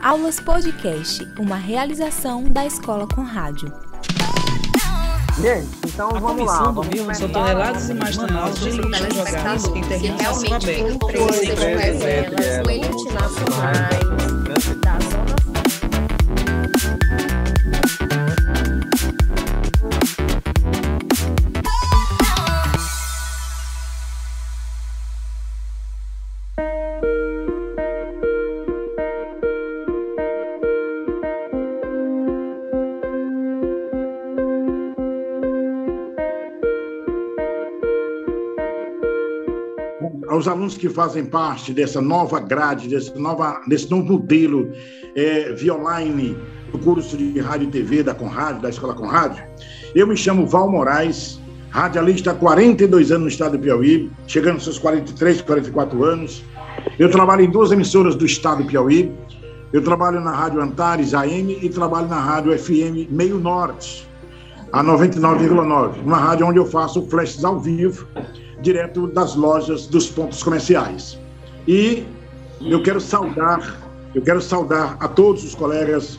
Aulas Podcast, uma realização da Escola com Rádio. Gente, então vamos lá. A comissão do são toneladas e mais toneladas de lixo jogados em terrenos a céu aberto. Multinacionais da zona. Aos alunos que fazem parte dessa nova grade, desse novo modelo via online do curso de Rádio e TV da Conrádio, da Escola com Rádio, eu me chamo Val Moraes, radialista há 42 anos no estado do Piauí, chegando aos seus 43, 44 anos. Eu trabalho em 2 emissoras do estado do Piauí. Eu trabalho na Rádio Antares AM e trabalho na Rádio FM Meio Norte, a 99,9, uma rádio onde eu faço flashes ao vivo, direto das lojas, dos pontos comerciais. E eu quero saudar a todos os colegas,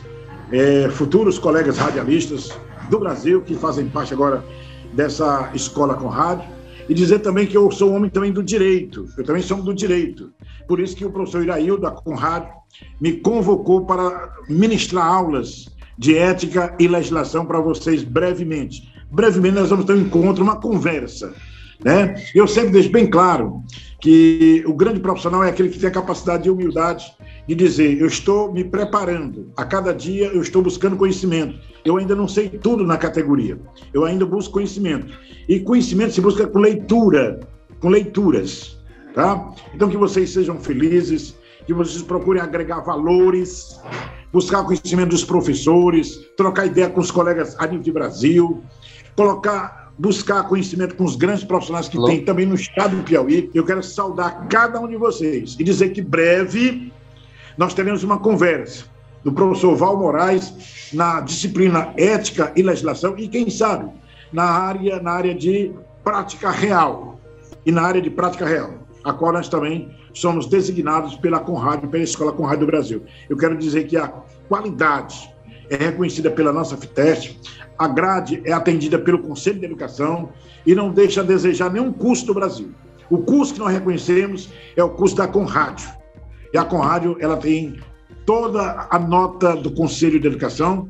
futuros colegas radialistas do Brasil, que fazem parte agora dessa Escola com Rádio, e dizer também que eu sou homem também do direito, eu também sou do direito. Por isso que o professor Iraildo, da Conrádio, me convocou para ministrar aulas de ética e legislação para vocês brevemente. Brevemente nós vamos ter um encontro, uma conversa, né? Eu sempre deixo bem claro que o grande profissional é aquele que tem a capacidade de humildade de dizer, eu estou me preparando, a cada dia eu estou buscando conhecimento, eu ainda não sei tudo na categoria, eu ainda busco conhecimento, e conhecimento se busca com leitura, com leituras, tá? Então que vocês sejam felizes, que vocês procurem agregar valores, buscar conhecimento dos professores, trocar ideia com os colegas a nível de Brasil, buscar conhecimento com os grandes profissionais que tem também no estado do Piauí. Eu quero saudar cada um de vocês e dizer que breve nós teremos uma conversa do professor Val Moraes na disciplina Ética e Legislação e, quem sabe, na área de prática real. E na área de prática real, a qual nós também somos designados pela Conrádio, pela Escola com Rádio do Brasil. Eu quero dizer que a qualidade é reconhecida pela nossa FITEST, a grade é atendida pelo Conselho de Educação e não deixa a desejar nenhum curso do Brasil. O curso que nós reconhecemos é o curso da Conrádio. E a Conrádio, ela tem toda a nota do Conselho de Educação,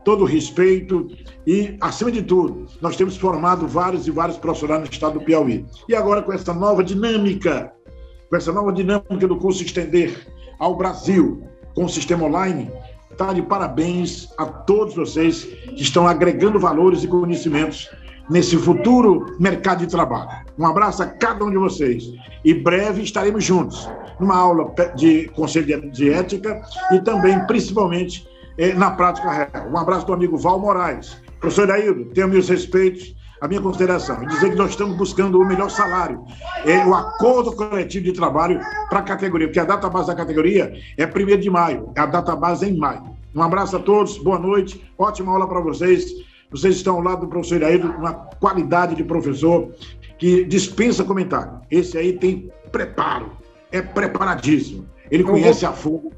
todo o respeito e, acima de tudo, nós temos formado vários e vários profissionais no estado do Piauí. E agora, com essa nova dinâmica do curso estender ao Brasil com o sistema online, tá de parabéns a todos vocês que estão agregando valores e conhecimentos nesse futuro mercado de trabalho. Um abraço a cada um de vocês. E breve estaremos juntos numa aula de Conselho de Ética e também, principalmente, na prática real. Um abraço do amigo Val Moraes. Professor Iraildo, tenha meus respeitos, a minha consideração. E dizer que nós estamos buscando o melhor salário, o acordo coletivo de trabalho para a categoria, porque a data base da categoria é 1º de maio, a data base é em maio. Um abraço a todos, boa noite, ótima aula para vocês. Vocês estão ao lado do professor Iraildo, uma qualidade de professor que dispensa comentário. Esse aí tem preparo, é preparadíssimo. Ele conhece a fundo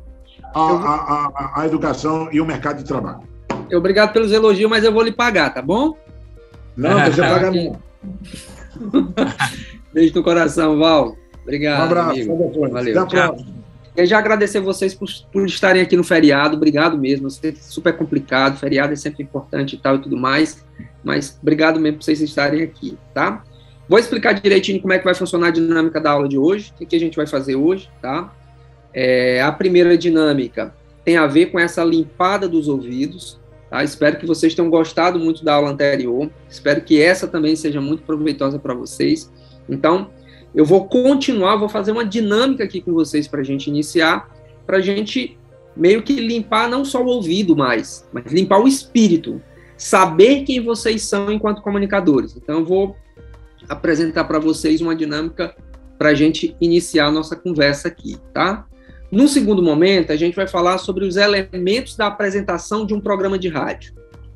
a educação e o mercado de trabalho. Obrigado pelos elogios, mas eu vou lhe pagar, tá bom? Não, você paga não. Beijo no coração, Val. Obrigado, um abraço, amigo. Valeu. Até a próxima. Eu já agradecer vocês por estarem aqui no feriado, obrigado mesmo, é super complicado, feriado é sempre importante e tal e tudo mais, mas obrigado mesmo por vocês estarem aqui, tá? Vou explicar direitinho como é que vai funcionar a dinâmica da aula de hoje, o que a gente vai fazer hoje, tá? A primeira dinâmica tem a ver com essa limpada dos ouvidos, tá? Espero que vocês tenham gostado muito da aula anterior, espero que essa também seja muito proveitosa para vocês, então eu vou fazer uma dinâmica aqui com vocês para a gente iniciar, para a gente meio que limpar não só o ouvido mais, mas limpar o espírito, saber quem vocês são enquanto comunicadores. Então eu vou apresentar para vocês uma dinâmica para a gente iniciar a nossa conversa aqui, tá? No segundo momento, a gente vai falar sobre os elementos da apresentação de um programa de rádio.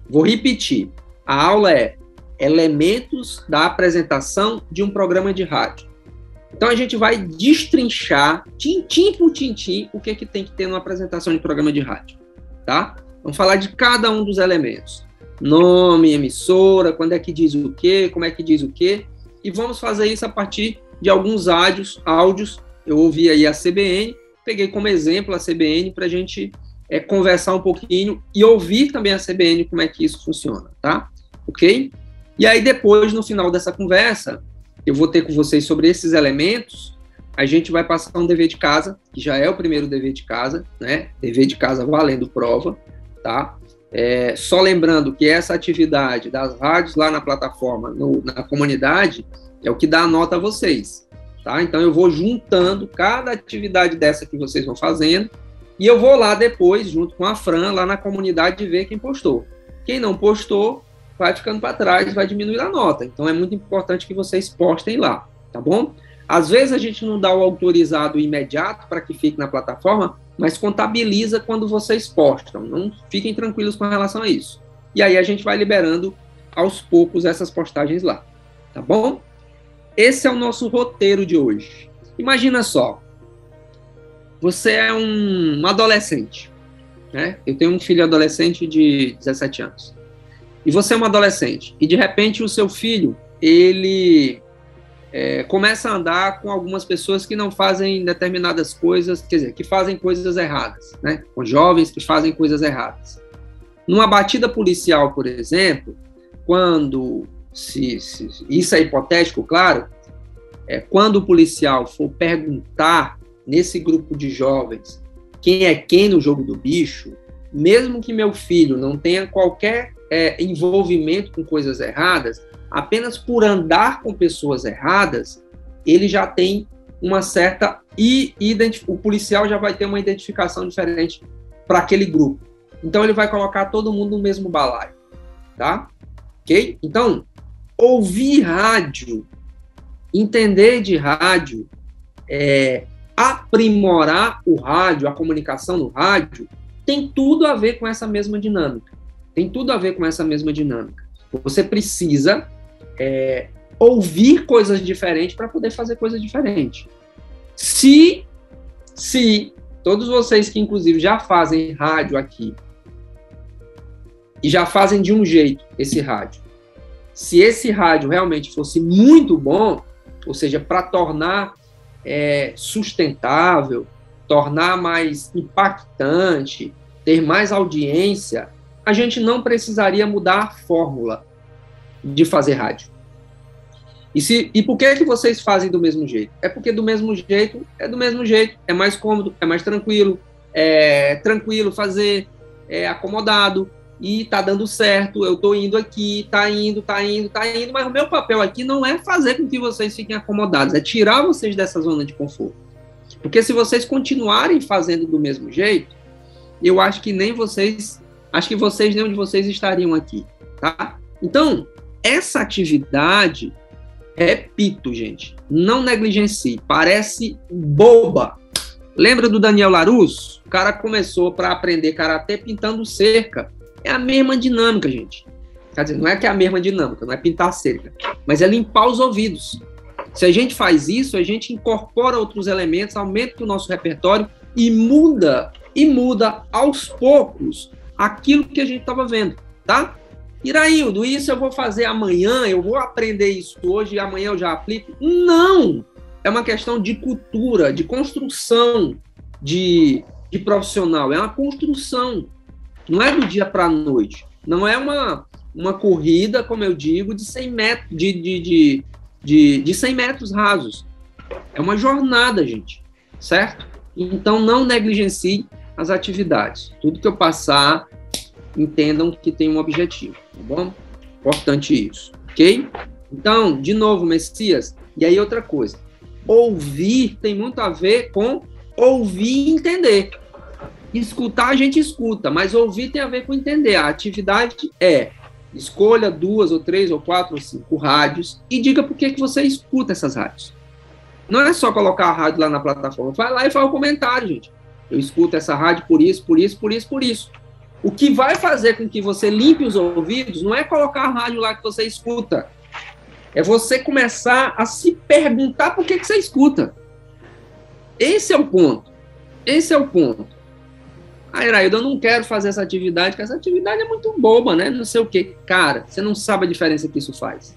Vou repetir, a aula é elementos da apresentação de um programa de rádio. Então, a gente vai destrinchar, tintim por tintim, o que tem que ter numa apresentação de programa de rádio, tá? Vamos falar de cada um dos elementos. Nome, emissora, quando é que diz o quê, como é que diz o quê, e vamos fazer isso a partir de alguns áudios. Eu ouvi aí a CBN, peguei como exemplo a CBN para a gente conversar um pouquinho e ouvir também a CBN como é que isso funciona, tá? Ok? E aí depois, no final dessa conversa, eu vou ter com vocês sobre esses elementos, a gente vai passar um dever de casa, que já é o primeiro dever de casa, né? Dever de casa valendo prova, tá? Só lembrando que essa atividade das rádios lá na plataforma, na comunidade, é o que dá a nota a vocês, tá? Então eu vou juntando cada atividade dessa que vocês vão fazendo, e eu vou lá depois, junto com a Fran, lá na comunidade, ver quem postou. Quem não postou, vai ficando para trás, vai diminuir a nota. Então, é muito importante que vocês postem lá, tá bom? Às vezes, a gente não dá o autorizado imediato para que fique na plataforma, mas contabiliza quando vocês postam. Não fiquem tranquilos com relação a isso. E aí, a gente vai liberando, aos poucos, essas postagens lá, tá bom? Esse é o nosso roteiro de hoje. Imagina só, você é um adolescente, né? Eu tenho um filho adolescente de 17 anos. E você é um adolescente, e de repente o seu filho, ele começa a andar com algumas pessoas que não fazem determinadas coisas, quer dizer, que fazem coisas erradas, né? Com jovens que fazem coisas erradas. Numa batida policial, por exemplo, quando, isso é hipotético, claro, quando o policial for perguntar nesse grupo de jovens quem é quem no jogo do bicho, mesmo que meu filho não tenha qualquer envolvimento com coisas erradas, apenas por andar com pessoas erradas, ele já tem uma certa... o policial já vai ter uma identificação diferente para aquele grupo. Então, ele vai colocar todo mundo no mesmo balaio, tá? Ok? Então, ouvir rádio, entender de rádio, aprimorar o rádio, a comunicação no rádio, tem tudo a ver com essa mesma dinâmica. Tem tudo a ver com essa mesma dinâmica. Você precisa ouvir coisas diferentes para poder fazer coisas diferentes. Se todos vocês que, inclusive, já fazem rádio aqui, e já fazem de um jeito esse rádio, se esse rádio realmente fosse muito bom, ou seja, para tornar sustentável, tornar mais impactante, ter mais audiência, a gente não precisaria mudar a fórmula de fazer rádio. E por que vocês fazem do mesmo jeito? É porque do mesmo jeito, é mais cômodo, é mais tranquilo, tranquilo fazer, acomodado, e tá dando certo, eu tô indo aqui, tá indo, mas o meu papel aqui não é fazer com que vocês fiquem acomodados, é tirar vocês dessa zona de conforto. Porque se vocês continuarem fazendo do mesmo jeito, eu acho que nem vocês estariam aqui, tá? Então, essa atividade, repito, gente, não negligencie, parece boba. Lembra do Daniel Larusso? O cara começou para aprender karatê pintando cerca. É a mesma dinâmica, gente. Quer dizer, não é que é a mesma dinâmica, não é pintar cerca, mas é limpar os ouvidos. Se a gente faz isso, a gente incorpora outros elementos, aumenta o nosso repertório e muda aos poucos aquilo que a gente estava vendo, tá? Iraildo, isso eu vou fazer amanhã, eu vou aprender isso hoje e amanhã eu já aplico? Não! É uma questão de cultura, de construção de profissional, é uma construção. Não é do dia para a noite. Não é uma corrida, como eu digo, de 100 metros, de 100 metros rasos. É uma jornada, gente. Certo? Então, não negligencie as atividades. Tudo que eu passar, entendam que tem um objetivo. Tá bom? Importante isso. Ok? Então, de novo, Messias. E aí, outra coisa. Ouvir tem muito a ver com ouvir e entender. Escutar a gente escuta, mas ouvir tem a ver com entender. A atividade escolha 2 ou 3 ou 4 ou 5 rádios e diga por que você escuta essas rádios. Não é só colocar a rádio lá na plataforma. Vai lá e fala o comentário, gente. Eu escuto essa rádio por isso, por isso, por isso, por isso. O que vai fazer com que você limpe os ouvidos não é colocar a rádio lá que você escuta. É você começar a se perguntar por que você escuta. Esse é o ponto. Esse é o ponto. Iraildo, eu não quero fazer essa atividade, porque essa atividade é muito boba, né? Não sei o quê. Cara, você não sabe a diferença que isso faz.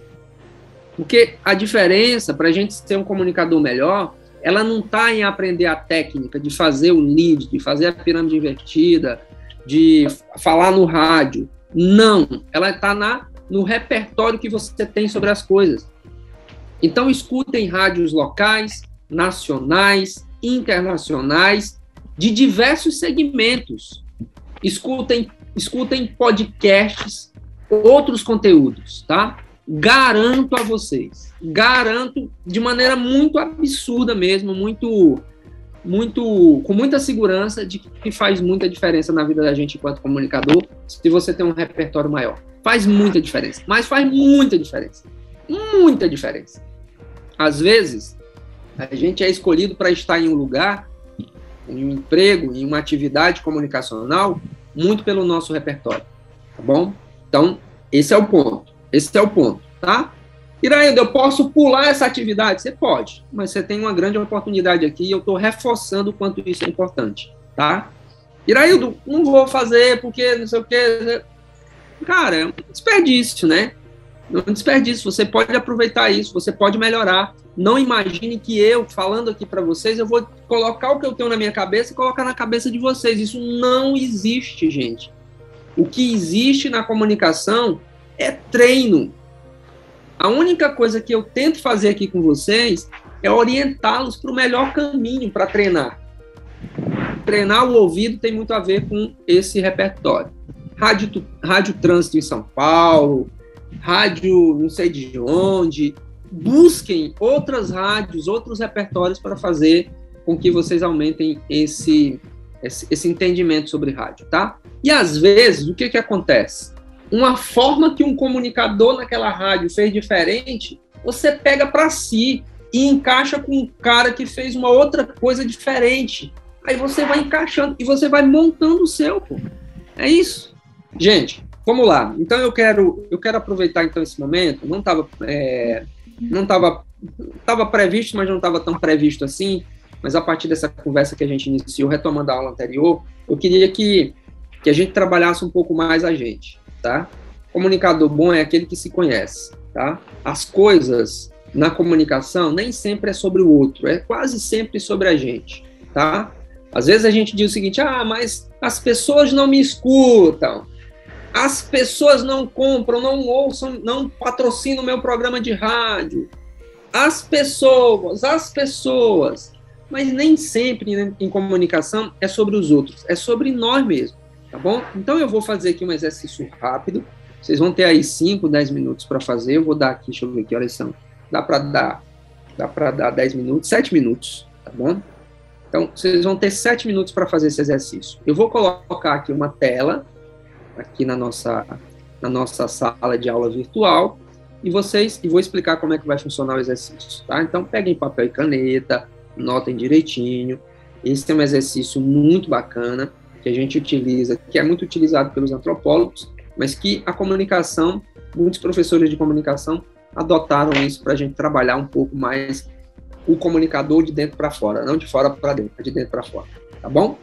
Porque a diferença, para a gente ser um comunicador melhor, ela não está em aprender a técnica de fazer o lead, de fazer a pirâmide invertida, de falar no rádio. Não. Ela está no repertório que você tem sobre as coisas. Então, escutem rádios locais, nacionais, internacionais, de diversos segmentos. Escutem podcasts, outros conteúdos, tá? Garanto a vocês, garanto de maneira muito absurda mesmo, com muita segurança de que faz muita diferença na vida da gente enquanto comunicador, se você tem um repertório maior. Faz muita diferença, mas faz muita diferença. Muita diferença. Às vezes, a gente é escolhido para estar em um lugar, em um emprego, em uma atividade comunicacional, muito pelo nosso repertório, tá bom? Então, esse é o ponto. Esse é o ponto, tá? Iraildo, eu posso pular essa atividade? Você pode, mas você tem uma grande oportunidade aqui e eu estou reforçando o quanto isso é importante, tá? Iraildo, não vou fazer porque não sei o quê. Cara, é um desperdício, né? É um desperdício. Você pode aproveitar isso, você pode melhorar. Não imagine que eu, falando aqui para vocês, eu vou colocar o que eu tenho na minha cabeça e colocar na cabeça de vocês. Isso não existe, gente. O que existe na comunicação é treino. A única coisa que eu tento fazer aqui com vocês é orientá-los para o melhor caminho para treinar. Treinar o ouvido tem muito a ver com esse repertório. Rádio Trânsito em São Paulo, rádio não sei de onde. Busquem outras rádios, outros repertórios para fazer com que vocês aumentem esse entendimento sobre rádio, tá? E às vezes, o que acontece? Uma forma que um comunicador naquela rádio fez diferente, você pega para si e encaixa com um cara que fez uma outra coisa diferente. Aí você vai encaixando e você vai montando o seu, pô. É isso. Gente, vamos lá. Então eu quero aproveitar então esse momento. Não estava previsto, mas não estava tão previsto assim. Mas a partir dessa conversa que a gente iniciou, retomando a aula anterior, eu queria que a gente trabalhasse um pouco mais a gente, tá? Comunicador bom é aquele que se conhece, tá? As coisas na comunicação nem sempre é sobre o outro, é quase sempre sobre a gente, tá? Às vezes a gente diz o seguinte, mas as pessoas não me escutam, as pessoas não compram, não ouçam, não patrocinam o meu programa de rádio, as pessoas, mas nem sempre em comunicação é sobre os outros, é sobre nós mesmos, tá bom? Então eu vou fazer aqui um exercício rápido, vocês vão ter aí 5, 10 minutos para fazer, eu vou dar aqui, deixa eu ver que horas são, dá para dar 10 minutos, 7 minutos, tá bom? Então, vocês vão ter 7 minutos para fazer esse exercício. Eu vou colocar aqui uma tela, aqui na nossa sala de aula virtual, e vou explicar como é que vai funcionar o exercício, tá? Então, peguem papel e caneta, notem direitinho. Esse é um exercício muito bacana, que a gente utiliza, que é muito utilizado pelos antropólogos, mas que a comunicação, muitos professores de comunicação adotaram isso para a gente trabalhar um pouco mais o comunicador de dentro para fora, não de fora para dentro, mas de dentro para fora, tá bom?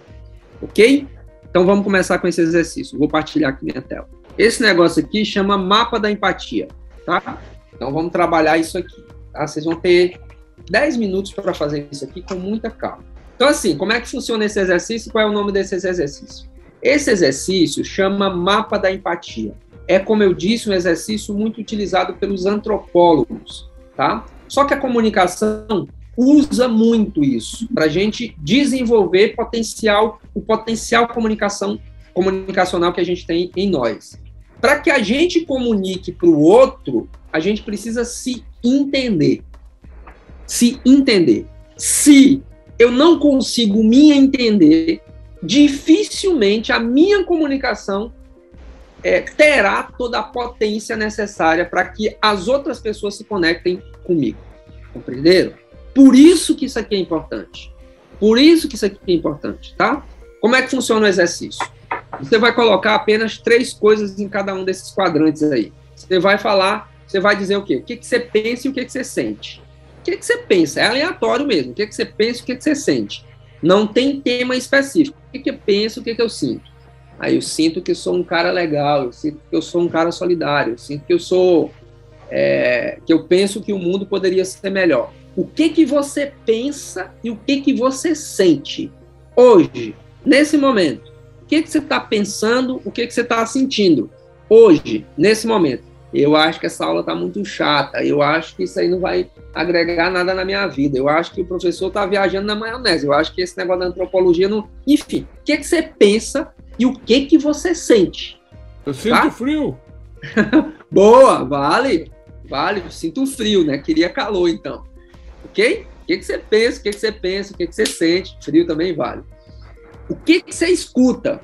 Ok? Então vamos começar com esse exercício. Vou partilhar aqui minha tela. Esse negócio aqui chama mapa da empatia, tá? Então vamos trabalhar isso aqui, tá? Vocês vão ter 10 minutos para fazer isso aqui com muita calma. Então assim, como é que funciona esse exercício? Qual é o nome desse exercício? Esse exercício chama mapa da empatia. É, como eu disse, um exercício muito utilizado pelos antropólogos, tá? Só que a comunicação usa muito isso para a gente desenvolver o potencial comunicacional que a gente tem em nós. Para que a gente comunique para o outro, a gente precisa se entender. Se entender. Se eu não consigo me entender, dificilmente a minha comunicação terá toda a potência necessária para que as outras pessoas se conectem comigo. Compreenderam? Por isso que isso aqui é importante. Por isso que isso aqui é importante, tá? Como é que funciona o exercício? Você vai colocar apenas 3 coisas em cada um desses quadrantes aí. Você vai falar você vai dizer o quê? O que você pensa e o que você sente. O que você pensa? É aleatório mesmo. O que você pensa e o que você sente. Não tem tema específico. O que eu penso, o que eu sinto? Aí eu sinto que eu sou um cara legal, eu sinto que eu sou um cara solidário, eu sinto que eu sou... que eu penso que o mundo poderia ser melhor. O que você pensa e o que você sente hoje, nesse momento? O que você está pensando, o que você está sentindo hoje, nesse momento? Eu acho que essa aula está muito chata, eu acho que isso aí não vai agregar nada na minha vida, eu acho que o professor está viajando na maionese, eu acho que esse negócio da antropologia não... Enfim, o que você pensa e o que você sente? Eu sinto frio. Boa, vale, eu sinto frio, né? Queria calor, então. Ok? O que você pensa, o que você pensa, o que você sente? Frio também vale. O que você escuta?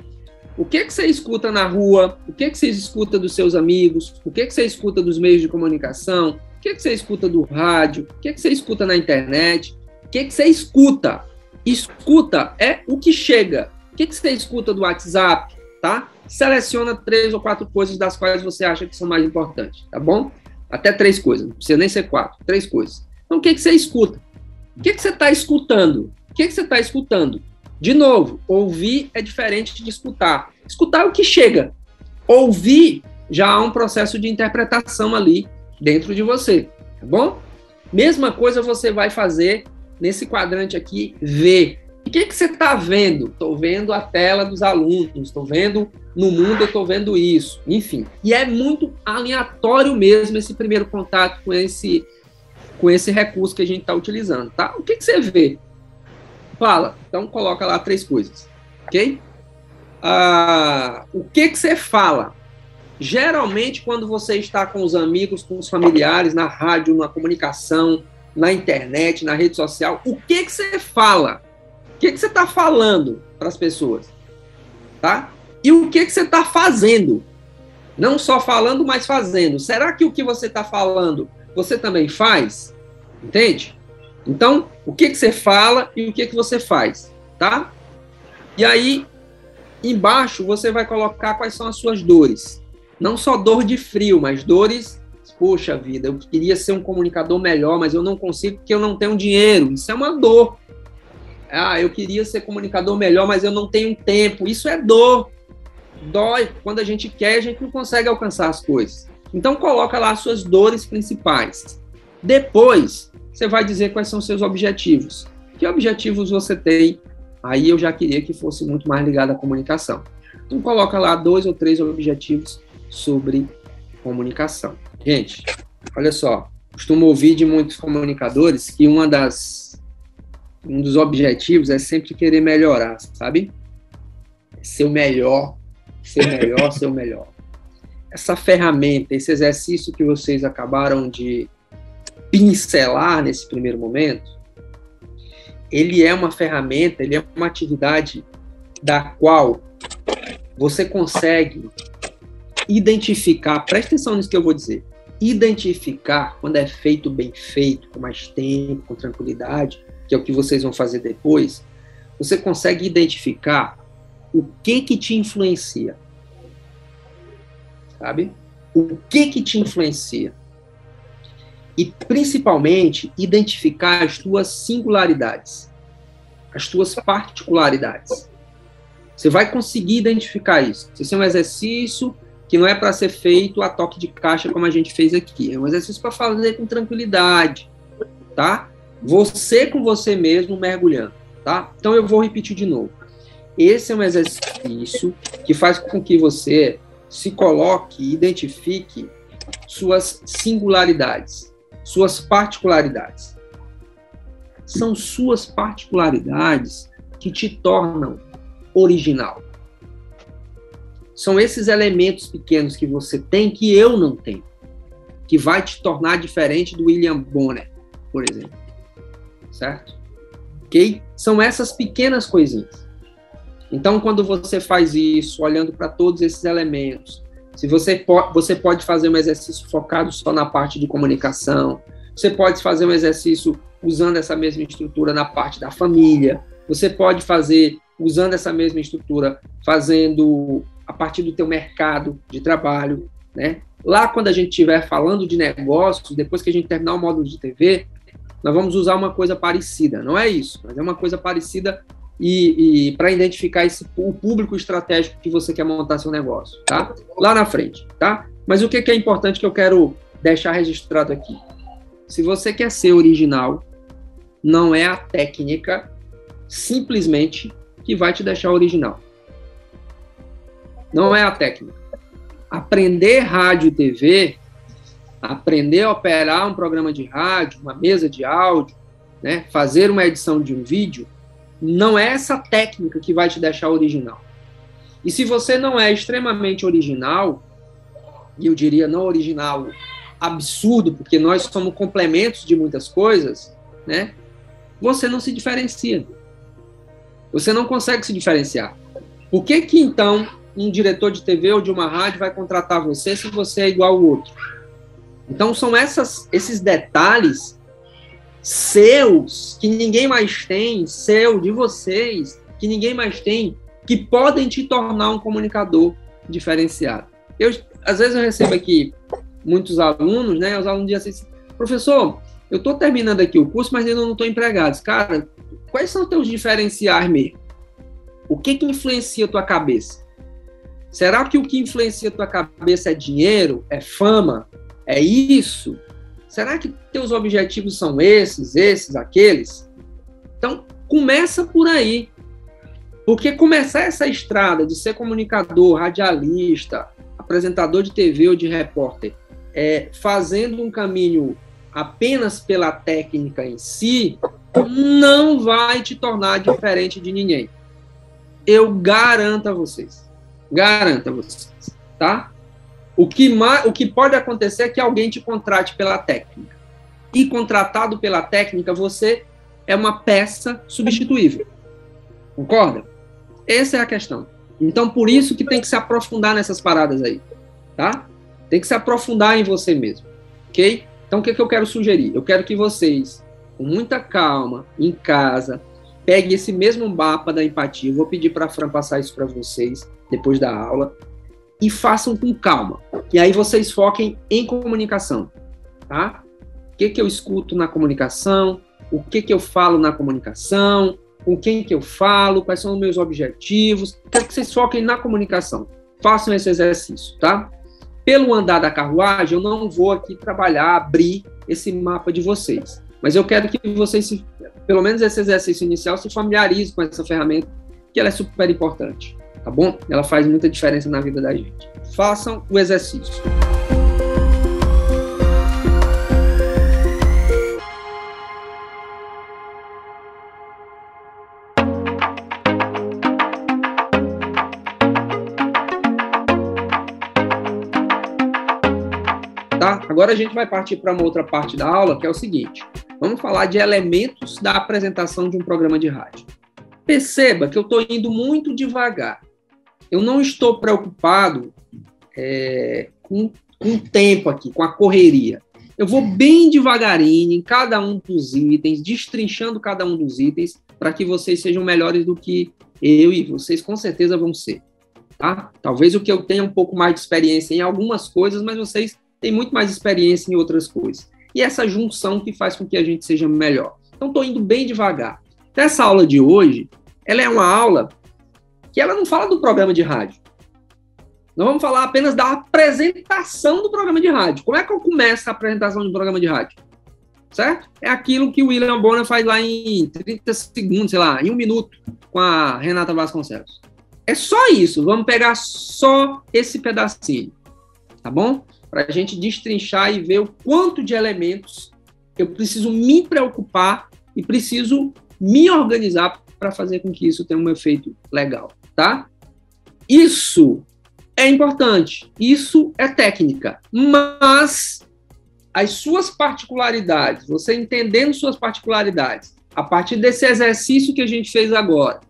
O que você escuta na rua? O que você escuta dos seus amigos? O que você escuta dos meios de comunicação? O que você escuta do rádio? O que você escuta na internet? O que você escuta? Escuta é o que chega. O que você escuta do WhatsApp? Tá? Seleciona 3 ou 4 coisas das quais você acha que são mais importantes, tá bom? Até 3 coisas, não precisa nem ser 4, 3 coisas. Então, o que você escuta? O que você está escutando? O que você está escutando? De novo, ouvir é diferente de escutar. Escutar é o que chega. Ouvir, já há um processo de interpretação ali dentro de você, tá bom? Mesma coisa você vai fazer nesse quadrante aqui, ver. O que você está vendo? Estou vendo a tela dos alunos, estou vendo no mundo, eu estou vendo isso, enfim. E é muito aleatório mesmo esse primeiro contato com esse recurso que a gente está utilizando, tá? O que você vê? Fala. Então, coloca lá 3 coisas, ok? O que você fala? Geralmente, quando você está com os amigos, com os familiares, na rádio, na comunicação, na internet, na rede social, o que você fala? O que você está falando para as pessoas? Tá? E o que você está fazendo? Não só falando, mas fazendo. Será que o que você está falando, você também faz? Entende? Então, o que você fala e o que você faz? Tá? E aí, embaixo, você vai colocar quais são as suas dores. Não só dor de frio, mas dores... Poxa vida, eu queria ser um comunicador melhor, mas eu não consigo porque eu não tenho dinheiro. Isso é uma dor. Eu queria ser comunicador melhor, mas eu não tenho tempo. Isso é dor. Dói. Quando a gente quer, a gente não consegue alcançar as coisas. Então, coloca lá as suas dores principais. Depois, você vai dizer quais são os seus objetivos. Que objetivos você tem? Aí eu já queria que fosse muito mais ligado à comunicação. Então, coloca lá 2 ou 3 objetivos sobre comunicação. Gente, olha só. Costumo ouvir de muitos comunicadores que um dos objetivos é sempre querer melhorar, sabe? Ser o melhor, ser melhor, ser o melhor. Essa ferramenta, esse exercício que vocês acabaram de pincelar nesse primeiro momento, ele é uma ferramenta, ele é uma atividade da qual você consegue identificar, presta atenção nisso que eu vou dizer, identificar quando é feito bem feito, com mais tempo, com tranquilidade, que é o que vocês vão fazer depois, você consegue identificar o que te influencia. Sabe? O que te influencia. E, principalmente, identificar as tuas singularidades, as tuas particularidades. Você vai conseguir identificar isso. Esse é um exercício que não é para ser feito a toque de caixa como a gente fez aqui. É um exercício para fazer com tranquilidade, tá? Você com você mesmo mergulhando, tá? Então eu vou repetir de novo. Esse é um exercício que faz com que você se coloque e identifique suas singularidades, suas particularidades. São suas particularidades que te tornam original. São esses elementos pequenos que você tem que eu não tenho, que vai te tornar diferente do William Bonner, por exemplo. Certo? Ok? São essas pequenas coisinhas. Então, quando você faz isso, olhando para todos esses elementos, se você pode fazer um exercício focado só na parte de comunicação, você pode fazer um exercício usando essa mesma estrutura na parte da família, você pode fazer usando essa mesma estrutura, fazendo a partir do teu mercado de trabalho, né? Lá, quando a gente estiver falando de negócios, depois que a gente terminar o módulo de TV, nós vamos usar uma coisa parecida. Não é isso, mas é uma coisa parecida e para identificar o público estratégico que você quer montar seu negócio, tá? Lá na frente, tá? Mas o que é importante que eu quero deixar registrado aqui? Se você quer ser original, não é a técnica simplesmente que vai te deixar original. Não é a técnica. Aprender rádio e TV, aprender a operar um programa de rádio, uma mesa de áudio, né, fazer uma edição de um vídeo, não é essa técnica que vai te deixar original. E se você não é extremamente original, e eu diria não original absurdo, porque nós somos complementos de muitas coisas, né, você não se diferencia. Você não consegue se diferenciar. Por que então um diretor de TV ou de uma rádio vai contratar você se você é igual ao outro? Então são esses detalhes seus, que ninguém mais tem, de vocês, que ninguém mais tem, que podem te tornar um comunicador diferenciado. Às vezes eu recebo aqui muitos alunos, né? Os alunos dizem assim, professor, eu estou terminando aqui o curso, mas ainda não estou empregado. Cara, quais são os teus diferenciais mesmo? O que influencia a tua cabeça? Será que o que influencia a tua cabeça é dinheiro? É fama? É isso? Será que teus objetivos são esses, aqueles? Então, começa por aí. Porque começar essa estrada de ser comunicador, radialista, apresentador de TV ou de repórter, fazendo um caminho apenas pela técnica em si, não vai te tornar diferente de ninguém. Eu garanto a vocês. Garanto a vocês, tá? O que pode acontecer é que alguém te contrate pela técnica. E contratado pela técnica, você é uma peça substituível. Concorda? Essa é a questão. Então, por isso que tem que se aprofundar nessas paradas aí, tá? Tem que se aprofundar em você mesmo, ok? Então, o que eu quero sugerir? Eu quero que vocês, com muita calma, em casa, peguem esse mesmo mapa da empatia. Eu vou pedir para a Fran passar isso para vocês depois da aula e façam com calma. E aí vocês foquem em comunicação, tá? O que eu escuto na comunicação, o que eu falo na comunicação, com quem que eu falo, quais são os meus objetivos. Quero que vocês foquem na comunicação. Façam esse exercício, tá? Pelo andar da carruagem, eu não vou aqui abrir esse mapa de vocês. Mas eu quero que vocês, pelo menos esse exercício inicial, se familiarizem com essa ferramenta, que ela é super importante, tá bom? Ela faz muita diferença na vida da gente. Façam o exercício. Tá? Agora a gente vai partir para uma outra parte da aula, que é o seguinte. Vamos falar de elementos da apresentação de um programa de rádio. Perceba que eu estou indo muito devagar. Eu não estou preocupado com o tempo aqui, com a correria. Eu vou bem devagarinho em cada um dos itens, destrinchando cada um dos itens, para que vocês sejam melhores do que eu e vocês com certeza vão ser. Tá? Talvez o que eu tenha um pouco mais de experiência em algumas coisas, mas vocês têm muito mais experiência em outras coisas. E essa junção que faz com que a gente seja melhor. Então, estou indo bem devagar. Então, essa aula de hoje, ela é uma aula que ela não fala do programa de rádio. Nós vamos falar apenas da apresentação do programa de rádio. Como é que eu começo a apresentação do programa de rádio? Certo? É aquilo que o William Bonner faz lá em 30 segundos, sei lá, em 1 minuto, com a Renata Vasconcelos. É só isso. Vamos pegar só esse pedacinho. Tá bom? Para a gente destrinchar e ver o quanto de elementos eu preciso me preocupar e preciso me organizar para fazer com que isso tenha um efeito legal, tá? Isso é importante, isso é técnica, mas as suas particularidades, você entendendo suas particularidades, a partir desse exercício que a gente fez agora,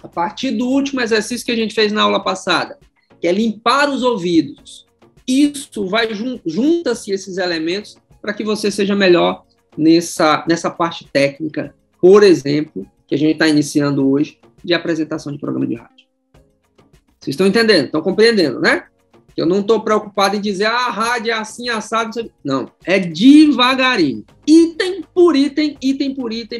a partir do último exercício que a gente fez na aula passada, que é limpar os ouvidos, isso vai junta-se esses elementos para que você seja melhor nessa parte técnica, por exemplo, que a gente está iniciando hoje, de apresentação de programa de rádio. Vocês estão entendendo? Estão compreendendo, né? Eu não estou preocupado em dizer, a rádio é assim, assado. Não, é devagarinho. Item por item,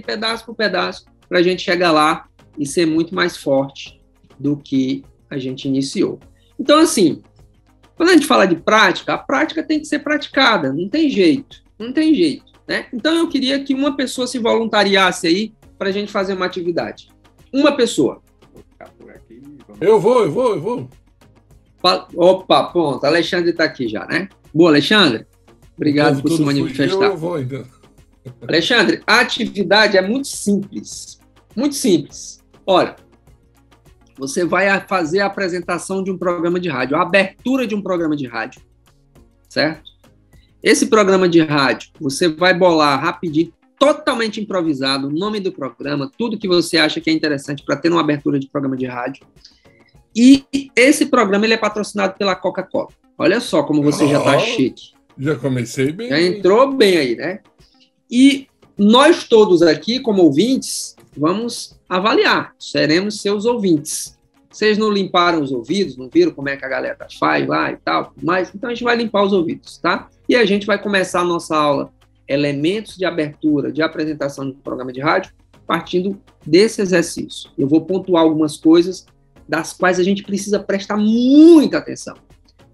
pedaço por pedaço, para a gente chegar lá e ser muito mais forte do que a gente iniciou. Então, assim, quando a gente fala de prática, a prática tem que ser praticada, não tem jeito, né? Então, eu queria que uma pessoa se voluntariasse aí para a gente fazer uma atividade. Uma pessoa. Eu vou. Opa, pronto, Alexandre está aqui já, né? Boa, Alexandre. Obrigado por se manifestar. Eu vou, então. Alexandre, a atividade é muito simples. Muito simples. Olha, você vai fazer a apresentação de um programa de rádio, a abertura de um programa de rádio, certo? Esse programa de rádio, você vai bolar rapidinho, totalmente improvisado, o nome do programa, tudo que você acha que é interessante para ter uma abertura de programa de rádio. E esse programa ele é patrocinado pela Coca-Cola. Olha só como você já está chique. Já comecei bem. Já entrou bem aí, né? E nós todos aqui, como ouvintes, vamos avaliar. Seremos seus ouvintes. Vocês não limparam os ouvidos, não viram como é que a galera faz lá e tal, mas então a gente vai limpar os ouvidos, tá? E a gente vai começar a nossa aula Elementos de Abertura de Apresentação de Programa de Rádio, partindo desse exercício. Eu vou pontuar algumas coisas das quais a gente precisa prestar muita atenção.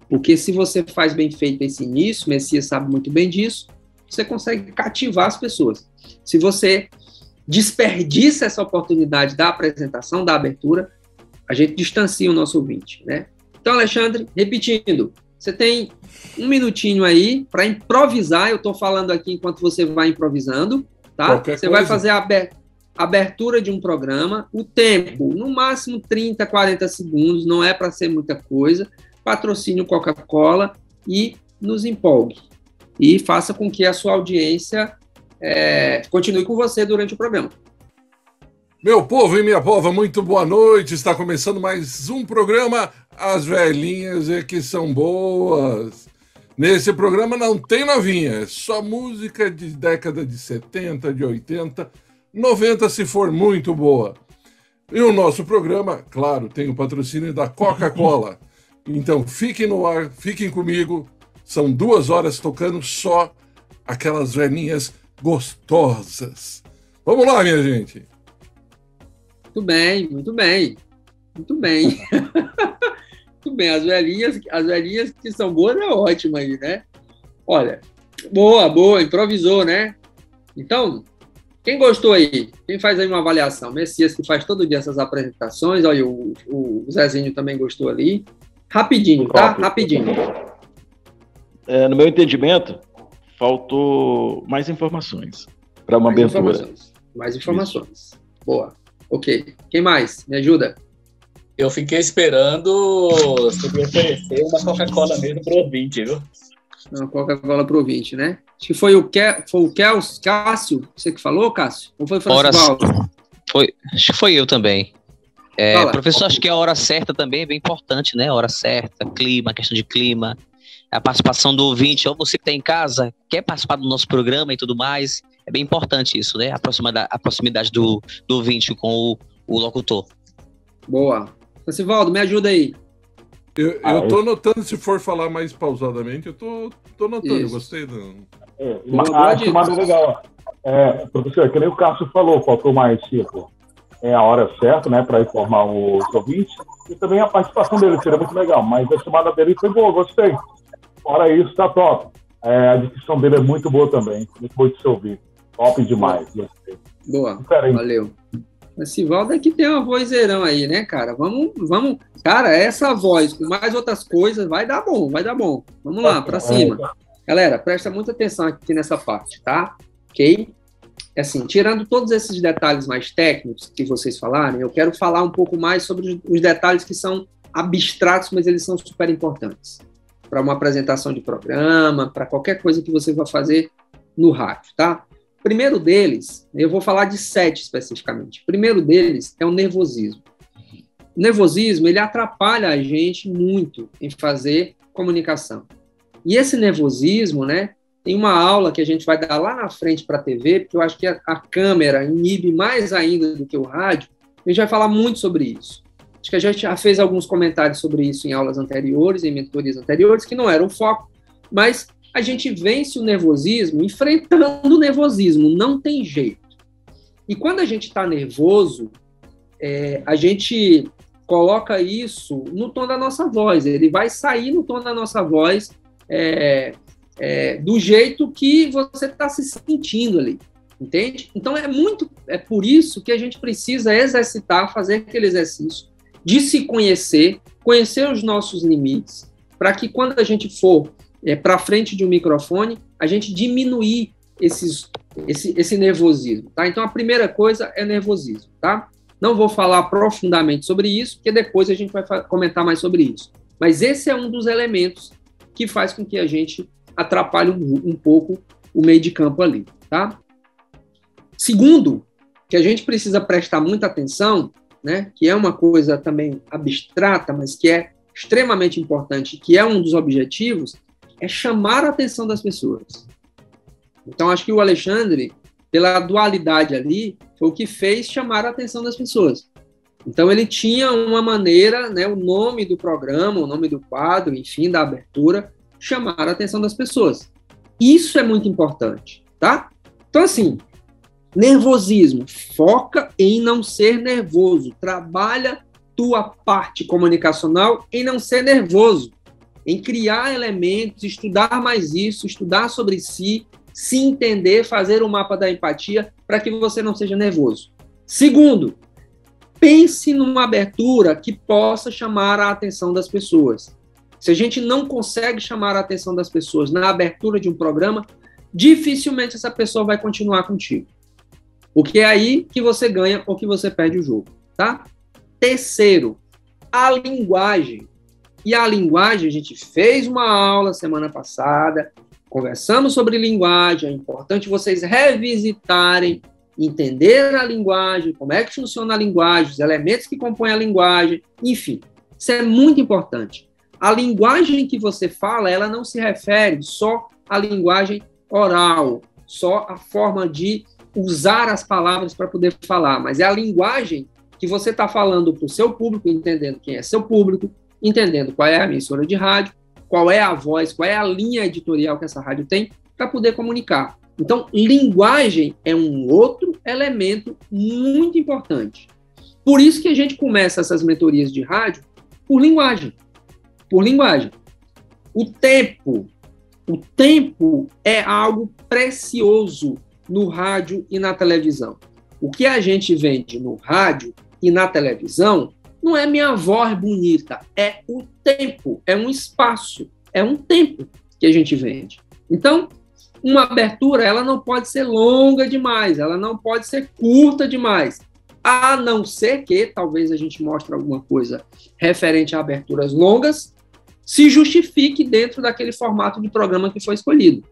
Porque se você faz bem feito esse início, Messias sabe muito bem disso, você consegue cativar as pessoas. Se você desperdiça essa oportunidade da apresentação, da abertura, a gente distancia o nosso ouvinte, né? Então, Alexandre, repetindo, você tem um minutinho aí para improvisar, eu estou falando aqui enquanto você vai improvisando, tá? Você vai fazer a abertura de um programa, o tempo, no máximo 30, 40 segundos, não é para ser muita coisa, patrocínio Coca-Cola e nos empolgue. E faça com que a sua audiência continue com você durante o programa. Meu povo e minha pova, muito boa noite. Está começando mais um programa As Velhinhas é que são boas. Nesse programa não tem novinha, é só música de década de 70, de 80, 90 se for muito boa. E o nosso programa, claro, tem o patrocínio da Coca-Cola. Então fiquem no ar, fiquem comigo. São 2 horas tocando só aquelas velhinhas gostosas. Vamos lá, minha gente. Muito bem. Muito bem, as velhinhas que são boas é ótimo aí, né? Olha, boa, improvisou, né? Então, quem gostou aí? Quem faz aí uma avaliação? Messias, que faz todo dia essas apresentações, olha, o Zezinho também gostou ali. Rapidinho, tá? Rapidinho. No meu entendimento, faltou mais informações para uma abertura. Mais informações. Isso. Boa. Ok. Quem mais? Me ajuda. Eu fiquei esperando você oferecer uma Coca-Cola mesmo pro ouvinte, viu? Uma Coca-Cola pro ouvinte, né? Acho que foi o Cássio, você que falou, Cássio? Ou foi o Francisco? Acho que foi eu também. Professor, acho que a hora certa também é bem importante, né? A hora certa, clima, questão de clima, a participação do ouvinte, ou você que está em casa, quer participar do nosso programa e tudo mais, é bem importante isso, né? A proximidade do ouvinte com o locutor. Boa. Francivaldo, me ajuda aí. Eu tô notando, se for falar mais pausadamente, eu tô notando, eu gostei do... Acho uma legal. Professor, que nem o Cássio falou, faltou mais, tipo, a hora certa, né, para informar os ouvintes, e também a participação dele seria muito legal, mas a chamada dele foi boa, gostei. Fora isso, tá top. A descrição dele é muito boa também, muito boa de se ouvir. Top demais. Gostei. Boa, valeu. Esse Valdo é que tem uma vozeirão aí, né, cara? Vamos. Cara, essa voz com mais outras coisas vai dar bom. Vamos lá, pra cima. Galera, presta muita atenção aqui nessa parte, tá? Ok? Assim, tirando todos esses detalhes mais técnicos que vocês falaram, eu quero falar um pouco mais sobre os detalhes que são abstratos, mas eles são super importantes para uma apresentação de programa, para qualquer coisa que você vai fazer no rádio, tá? O primeiro deles, eu vou falar de 7 especificamente. O primeiro deles é o nervosismo. O nervosismo, ele atrapalha a gente muito em fazer comunicação. E esse nervosismo, né, tem uma aula que a gente vai dar lá na frente para a TV, porque eu acho que a câmera inibe mais ainda do que o rádio, a gente vai falar muito sobre isso. Acho que a gente já fez alguns comentários sobre isso em aulas anteriores, em mentorias anteriores, que não era o foco, mas a gente vence o nervosismo enfrentando o nervosismo, não tem jeito. E quando a gente está nervoso, a gente coloca isso no tom da nossa voz, ele vai sair no tom da nossa voz do jeito que você está se sentindo ali, entende? Então é por isso que a gente precisa exercitar, fazer aquele exercício de se conhecer os nossos limites, para que quando a gente for para frente de um microfone, a gente diminuir esse nervosismo, tá? Então a primeira coisa é nervosismo, tá? Não vou falar profundamente sobre isso, porque depois a gente vai comentar mais sobre isso. Mas esse é um dos elementos que faz com que a gente atrapalhe um pouco o meio de campo ali, tá? Segundo, que a gente precisa prestar muita atenção, né, que é uma coisa também abstrata, mas que é extremamente importante, que é um dos objetivos, é chamar a atenção das pessoas. Então, acho que o Alexandre, pela dualidade ali, foi o que fez chamar a atenção das pessoas. Então, ele tinha uma maneira, né, o nome do programa, o nome do quadro, enfim, da abertura, chamar a atenção das pessoas. Isso é muito importante, tá? Então, assim, nervosismo, foca em não ser nervoso, trabalha tua parte comunicacional em não ser nervoso, em criar elementos, estudar mais isso, estudar sobre si, se entender, fazer o mapa da empatia para que você não seja nervoso. Segundo, pense numa abertura que possa chamar a atenção das pessoas. Se a gente não consegue chamar a atenção das pessoas na abertura de um programa, dificilmente essa pessoa vai continuar contigo. Porque é aí que você ganha ou que você perde o jogo, tá? Terceiro, a linguagem. E a linguagem, a gente fez uma aula semana passada, conversamos sobre linguagem, é importante vocês revisitarem, entender a linguagem, como é que funciona a linguagem, os elementos que compõem a linguagem, enfim, isso é muito importante. A linguagem que você fala, ela não se refere só à linguagem oral, só à forma de usar as palavras para poder falar, mas é a linguagem que você está falando para o seu público, entendendo quem é seu público, entendendo qual é a emissora de rádio, qual é a voz, qual é a linha editorial que essa rádio tem, para poder comunicar. Então, linguagem é um outro elemento muito importante. Por isso que a gente começa essas mentorias de rádio por linguagem. Por linguagem. O tempo é algo precioso no rádio e na televisão. O que a gente vende no rádio e na televisão não é minha voz bonita, é o tempo, é um espaço, é um tempo que a gente vende. Então, uma abertura, ela não pode ser longa demais, ela não pode ser curta demais, a não ser que, talvez a gente mostre alguma coisa referente a aberturas longas, se justifique dentro daquele formato de programa que foi escolhido,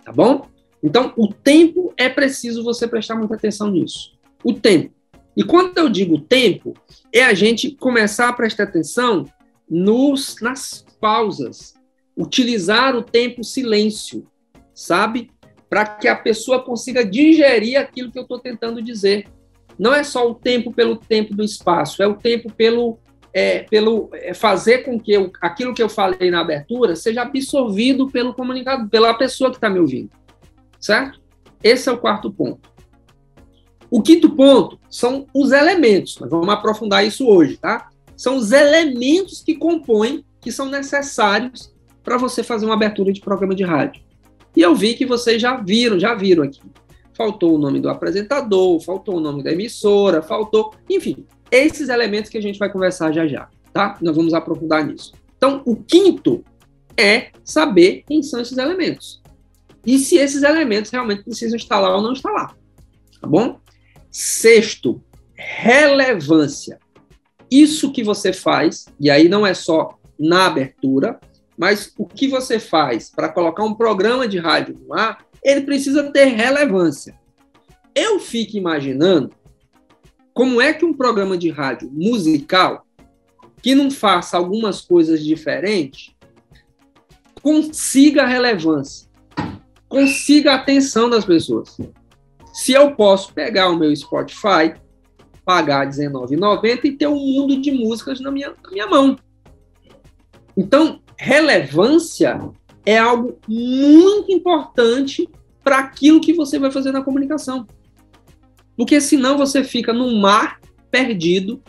tá bom? Então, o tempo é preciso você prestar muita atenção nisso. O tempo. E quando eu digo tempo, é a gente começar a prestar atenção nas pausas. Utilizar o tempo silêncio, sabe? Para que a pessoa consiga digerir aquilo que eu estou tentando dizer. Não é só o tempo pelo tempo do espaço, é o tempo pelo fazer com que aquilo que eu falei na abertura seja absorvido pelo comunicador, pela pessoa que está me ouvindo. Certo? Esse é o quarto ponto. O quinto ponto são os elementos. Nós vamos aprofundar isso hoje, tá? São os elementos que compõem, que são necessários para você fazer uma abertura de programa de rádio. E eu vi que vocês já viram aqui. Faltou o nome do apresentador, faltou o nome da emissora, enfim, esses elementos que a gente vai conversar já, tá? Nós vamos aprofundar nisso. Então, o quinto é saber quem são esses elementos. E se esses elementos realmente precisam estar lá ou não estar lá, tá bom? Sexto, relevância. Isso que você faz, e aí não é só na abertura, mas o que você faz para colocar um programa de rádio no ar, ele precisa ter relevância. Eu fico imaginando como é que um programa de rádio musical, que não faça algumas coisas diferentes, consiga relevância, consiga a atenção das pessoas. Se eu posso pegar o meu Spotify pagar R$19,90 e ter um mundo de músicas na minha mão. Então, relevância é algo muito importante para aquilo que você vai fazer na comunicação. Porque senão você fica num mar perdido,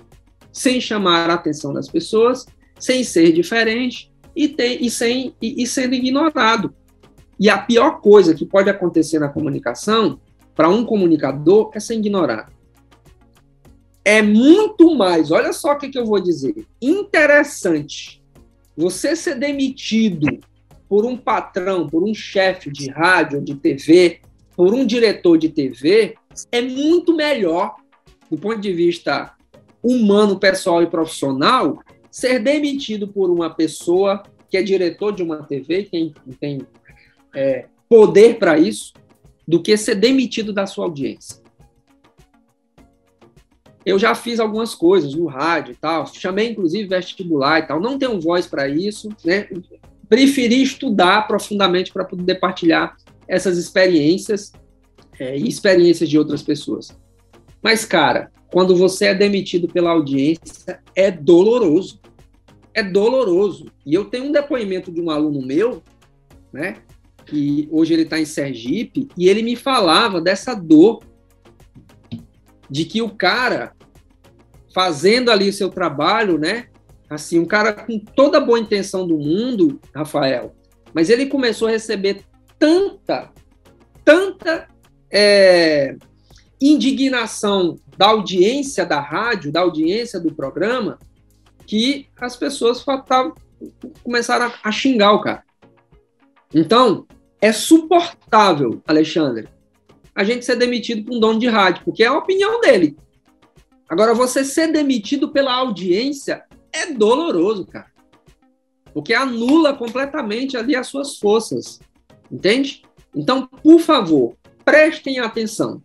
sem chamar a atenção das pessoas, sem ser diferente e sendo ignorado. E a pior coisa que pode acontecer na comunicação, para um comunicador, é ser ignorado. É muito mais, olha só o que eu vou dizer, interessante você ser demitido por um patrão, por um chefe de rádio ou de TV, por um diretor de TV, é muito melhor, do ponto de vista humano, pessoal e profissional, ser demitido por uma pessoa que é diretor de uma TV, quem tem poder para isso, do que ser demitido da sua audiência. Eu já fiz algumas coisas no rádio e tal, chamei inclusive vestibular e tal, não tenho voz para isso, né? Preferi estudar profundamente para poder partilhar essas experiências e experiências de outras pessoas. Mas, cara, quando você é demitido pela audiência, é doloroso. É doloroso. E eu tenho um depoimento de um aluno meu, né? Que hoje ele está em Sergipe, e ele me falava dessa dor de que o cara, fazendo ali o seu trabalho, né? Assim, um cara com toda a boa intenção do mundo, Rafael, mas ele começou a receber tanta indignação da audiência da rádio, da audiência do programa, que as pessoas começaram a xingar o cara. Então, é suportável, Alexandre, a gente ser demitido por um dono de rádio, porque é a opinião dele. Agora, você ser demitido pela audiência é doloroso, cara. Porque anula completamente ali as suas forças. Entende? Então, por favor, prestem atenção.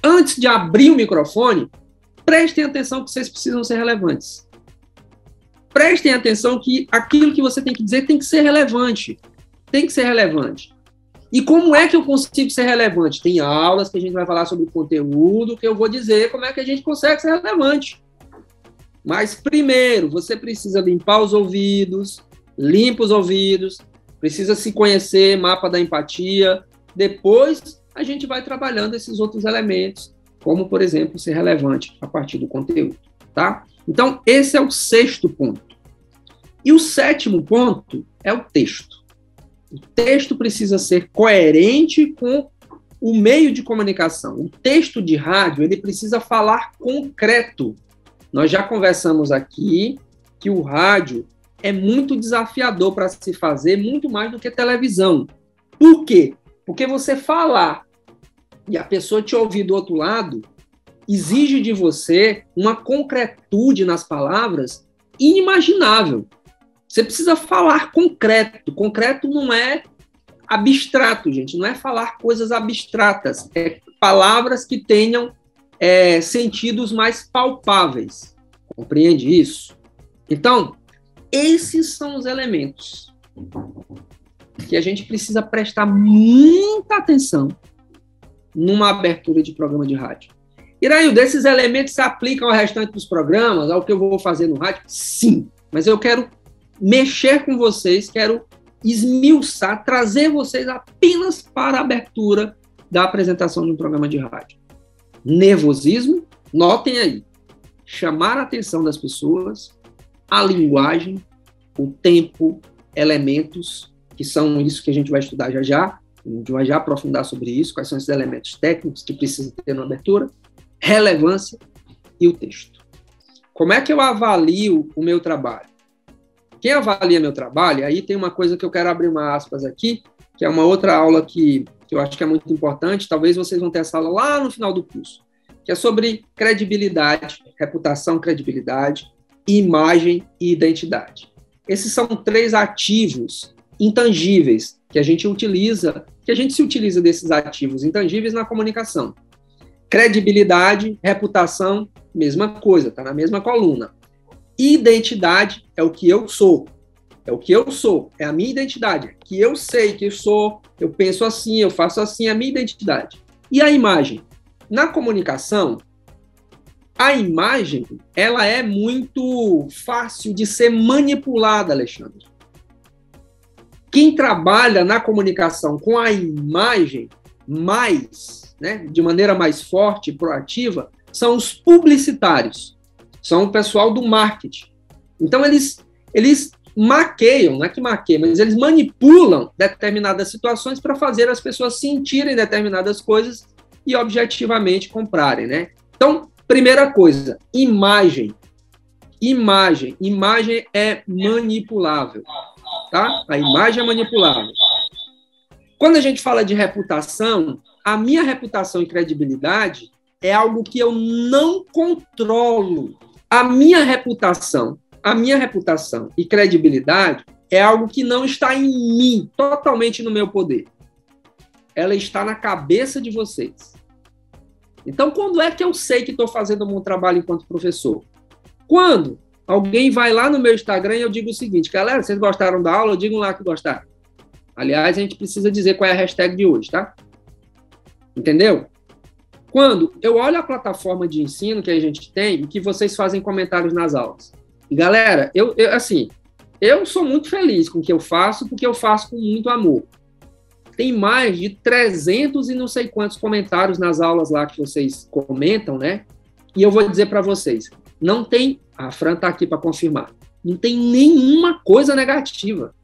Antes de abrir o microfone, prestem atenção que vocês precisam ser relevantes. Prestem atenção que aquilo que você tem que dizer tem que ser relevante. Tem que ser relevante. E como é que eu consigo ser relevante? Tem aulas que a gente vai falar sobre o conteúdo, que eu vou dizer como é que a gente consegue ser relevante. Mas, primeiro, você precisa limpar os ouvidos, limpa os ouvidos, precisa se conhecer, mapa da empatia. Depois, a gente vai trabalhando esses outros elementos, como, por exemplo, ser relevante a partir do conteúdo, tá? Então, esse é o 6º ponto. E o 7º ponto é o texto. O texto precisa ser coerente com o meio de comunicação. O texto de rádio, ele precisa falar concreto. Nós já conversamos aqui que o rádio é muito desafiador para se fazer, muito mais do que televisão. Por quê? Porque você falar e a pessoa te ouvir do outro lado exige de você uma concretude nas palavras inimaginável. Você precisa falar concreto. Concreto não é abstrato, gente. Não é falar coisas abstratas. É palavras que tenham sentidos mais palpáveis. Compreende isso? Então, esses são os elementos que a gente precisa prestar muita atenção numa abertura de programa de rádio. Iraildo, esses elementos se aplicam ao restante dos programas, ao que eu vou fazer no rádio? Sim, mas eu quero mexer com vocês, quero esmiuçar, trazer vocês apenas para a abertura da apresentação de um programa de rádio. Nervosismo, notem aí, chamar a atenção das pessoas, a linguagem, o tempo, elementos, que são isso que a gente vai estudar já já, a gente vai já aprofundar sobre isso, quais são esses elementos técnicos que precisam ter na abertura, relevância e o texto. Como é que eu avalio o meu trabalho? Quem avalia meu trabalho, aí tem uma coisa que eu quero abrir uma aspas aqui, que é uma outra aula que eu acho que é muito importante, talvez vocês vão ter essa aula lá no final do curso, que é sobre credibilidade, reputação, credibilidade, imagem e identidade. Esses são 3 ativos intangíveis que a gente se utiliza desses ativos intangíveis na comunicação. Credibilidade, reputação, mesma coisa, está na mesma coluna. Identidade é o que eu sou. É o que eu sou, é a minha identidade. Que eu sei que eu sou, eu penso assim, eu faço assim, é a minha identidade. E a imagem? Na comunicação, a imagem, ela é muito fácil de ser manipulada, Alexandre. Quem trabalha na comunicação com a imagem mais, né, de maneira mais forte e proativa, são os publicitários, são o pessoal do marketing. Então, eles maqueiam, não é que maqueiam, mas eles manipulam determinadas situações para fazer as pessoas sentirem determinadas coisas e objetivamente comprarem, né? Então, primeira coisa, imagem. Imagem é manipulável, tá? A imagem é manipulável. Quando a gente fala de reputação, a minha reputação e credibilidade é algo que eu não controlo. A minha reputação e credibilidade é algo que não está em mim, totalmente no meu poder. Ela está na cabeça de vocês. Então, quando é que eu sei que estou fazendo um bom trabalho enquanto professor? Quando alguém vai lá no meu Instagram e eu digo o seguinte: galera, vocês gostaram da aula? Digam lá que gostaram. Aliás, a gente precisa dizer qual é a hashtag de hoje, tá? Entendeu? Quando eu olho a plataforma de ensino que a gente tem e que vocês fazem comentários nas aulas. E, galera, eu sou muito feliz com o que eu faço, porque eu faço com muito amor. Tem mais de 300 e não sei quantos comentários nas aulas lá que vocês comentam, né? E eu vou dizer para vocês, não tem, a Fran está aqui para confirmar, não tem nenhuma coisa negativa.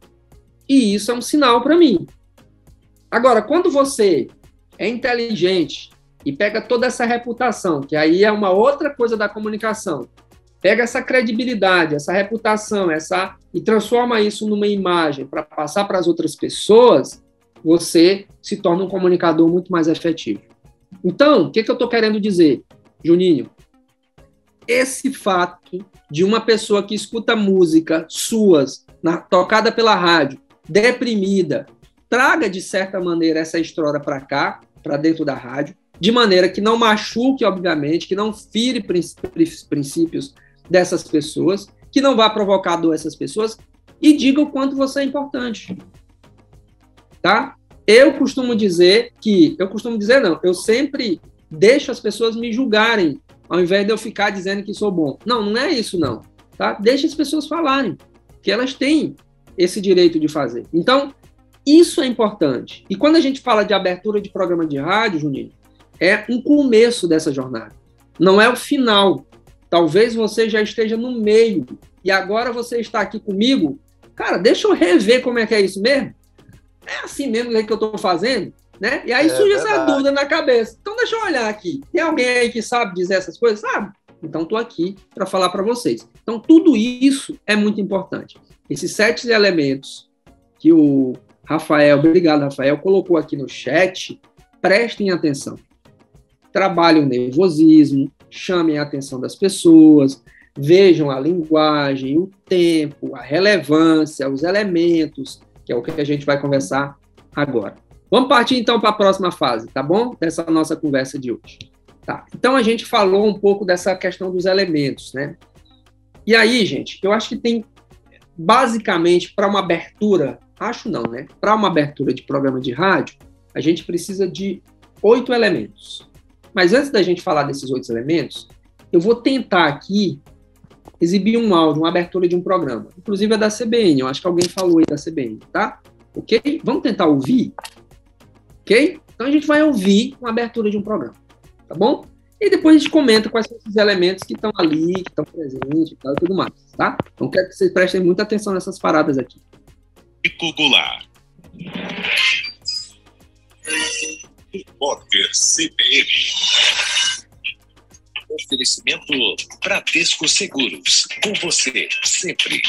E isso é um sinal para mim. Agora, quando você é inteligente e pega toda essa reputação, que aí é uma outra coisa da comunicação, pega essa credibilidade, essa reputação, e transforma isso numa imagem para passar para as outras pessoas, você se torna um comunicador muito mais efetivo. Então, o que eu estou querendo dizer, Juninho? Esse fato de uma pessoa que escuta música suas, tocada pela rádio, deprimida, traga, de certa maneira, essa história para cá, para dentro da rádio, de maneira que não machuque, obviamente, que não fire princípios dessas pessoas, que não vá provocar dor a essas pessoas, e diga o quanto você é importante. Tá? Eu sempre deixo as pessoas me julgarem, ao invés de eu ficar dizendo que sou bom. Não é isso, não. Tá? Deixa as pessoas falarem, que elas têm esse direito de fazer. Então, isso é importante. E quando a gente fala de abertura de programa de rádio, Juninho, é um começo dessa jornada. Não é o final. Talvez você já esteja no meio, e agora você está aqui comigo. Cara, deixa eu rever como é que é isso mesmo. É assim mesmo que eu estou fazendo, né? E aí surge essa dúvida na cabeça. Então, deixa eu olhar aqui. Tem alguém aí que sabe dizer essas coisas? Sabe? Então, estou aqui para falar para vocês. Então, tudo isso é muito importante. Esses 7 elementos que o Rafael, obrigado, Rafael, colocou aqui no chat, prestem atenção. Trabalhem o nervosismo, chamem a atenção das pessoas, vejam a linguagem, o tempo, a relevância, os elementos, que é o que a gente vai conversar agora. Vamos partir, então, para a próxima fase, tá bom? Dessa nossa conversa de hoje. Tá. Então, a gente falou um pouco dessa questão dos elementos, né? E aí, gente, eu acho que tem, basicamente, para uma abertura, para uma abertura de programa de rádio, a gente precisa de 8 elementos. Mas antes da gente falar desses 8 elementos, eu vou tentar aqui exibir um áudio, uma abertura de um programa. Inclusive é da CBN, eu acho que alguém falou aí da CBN, tá? Ok? Vamos tentar ouvir? Ok? Então a gente vai ouvir uma abertura de um programa, tá bom? E depois a gente comenta quais são esses elementos que estão ali, que estão presentes e tal, e tudo mais, tá? Então quero que vocês prestem muita atenção nessas paradas aqui. Rico Goulart. Repórter CBN. Oferecimento Bradesco Seguros. Com você, sempre.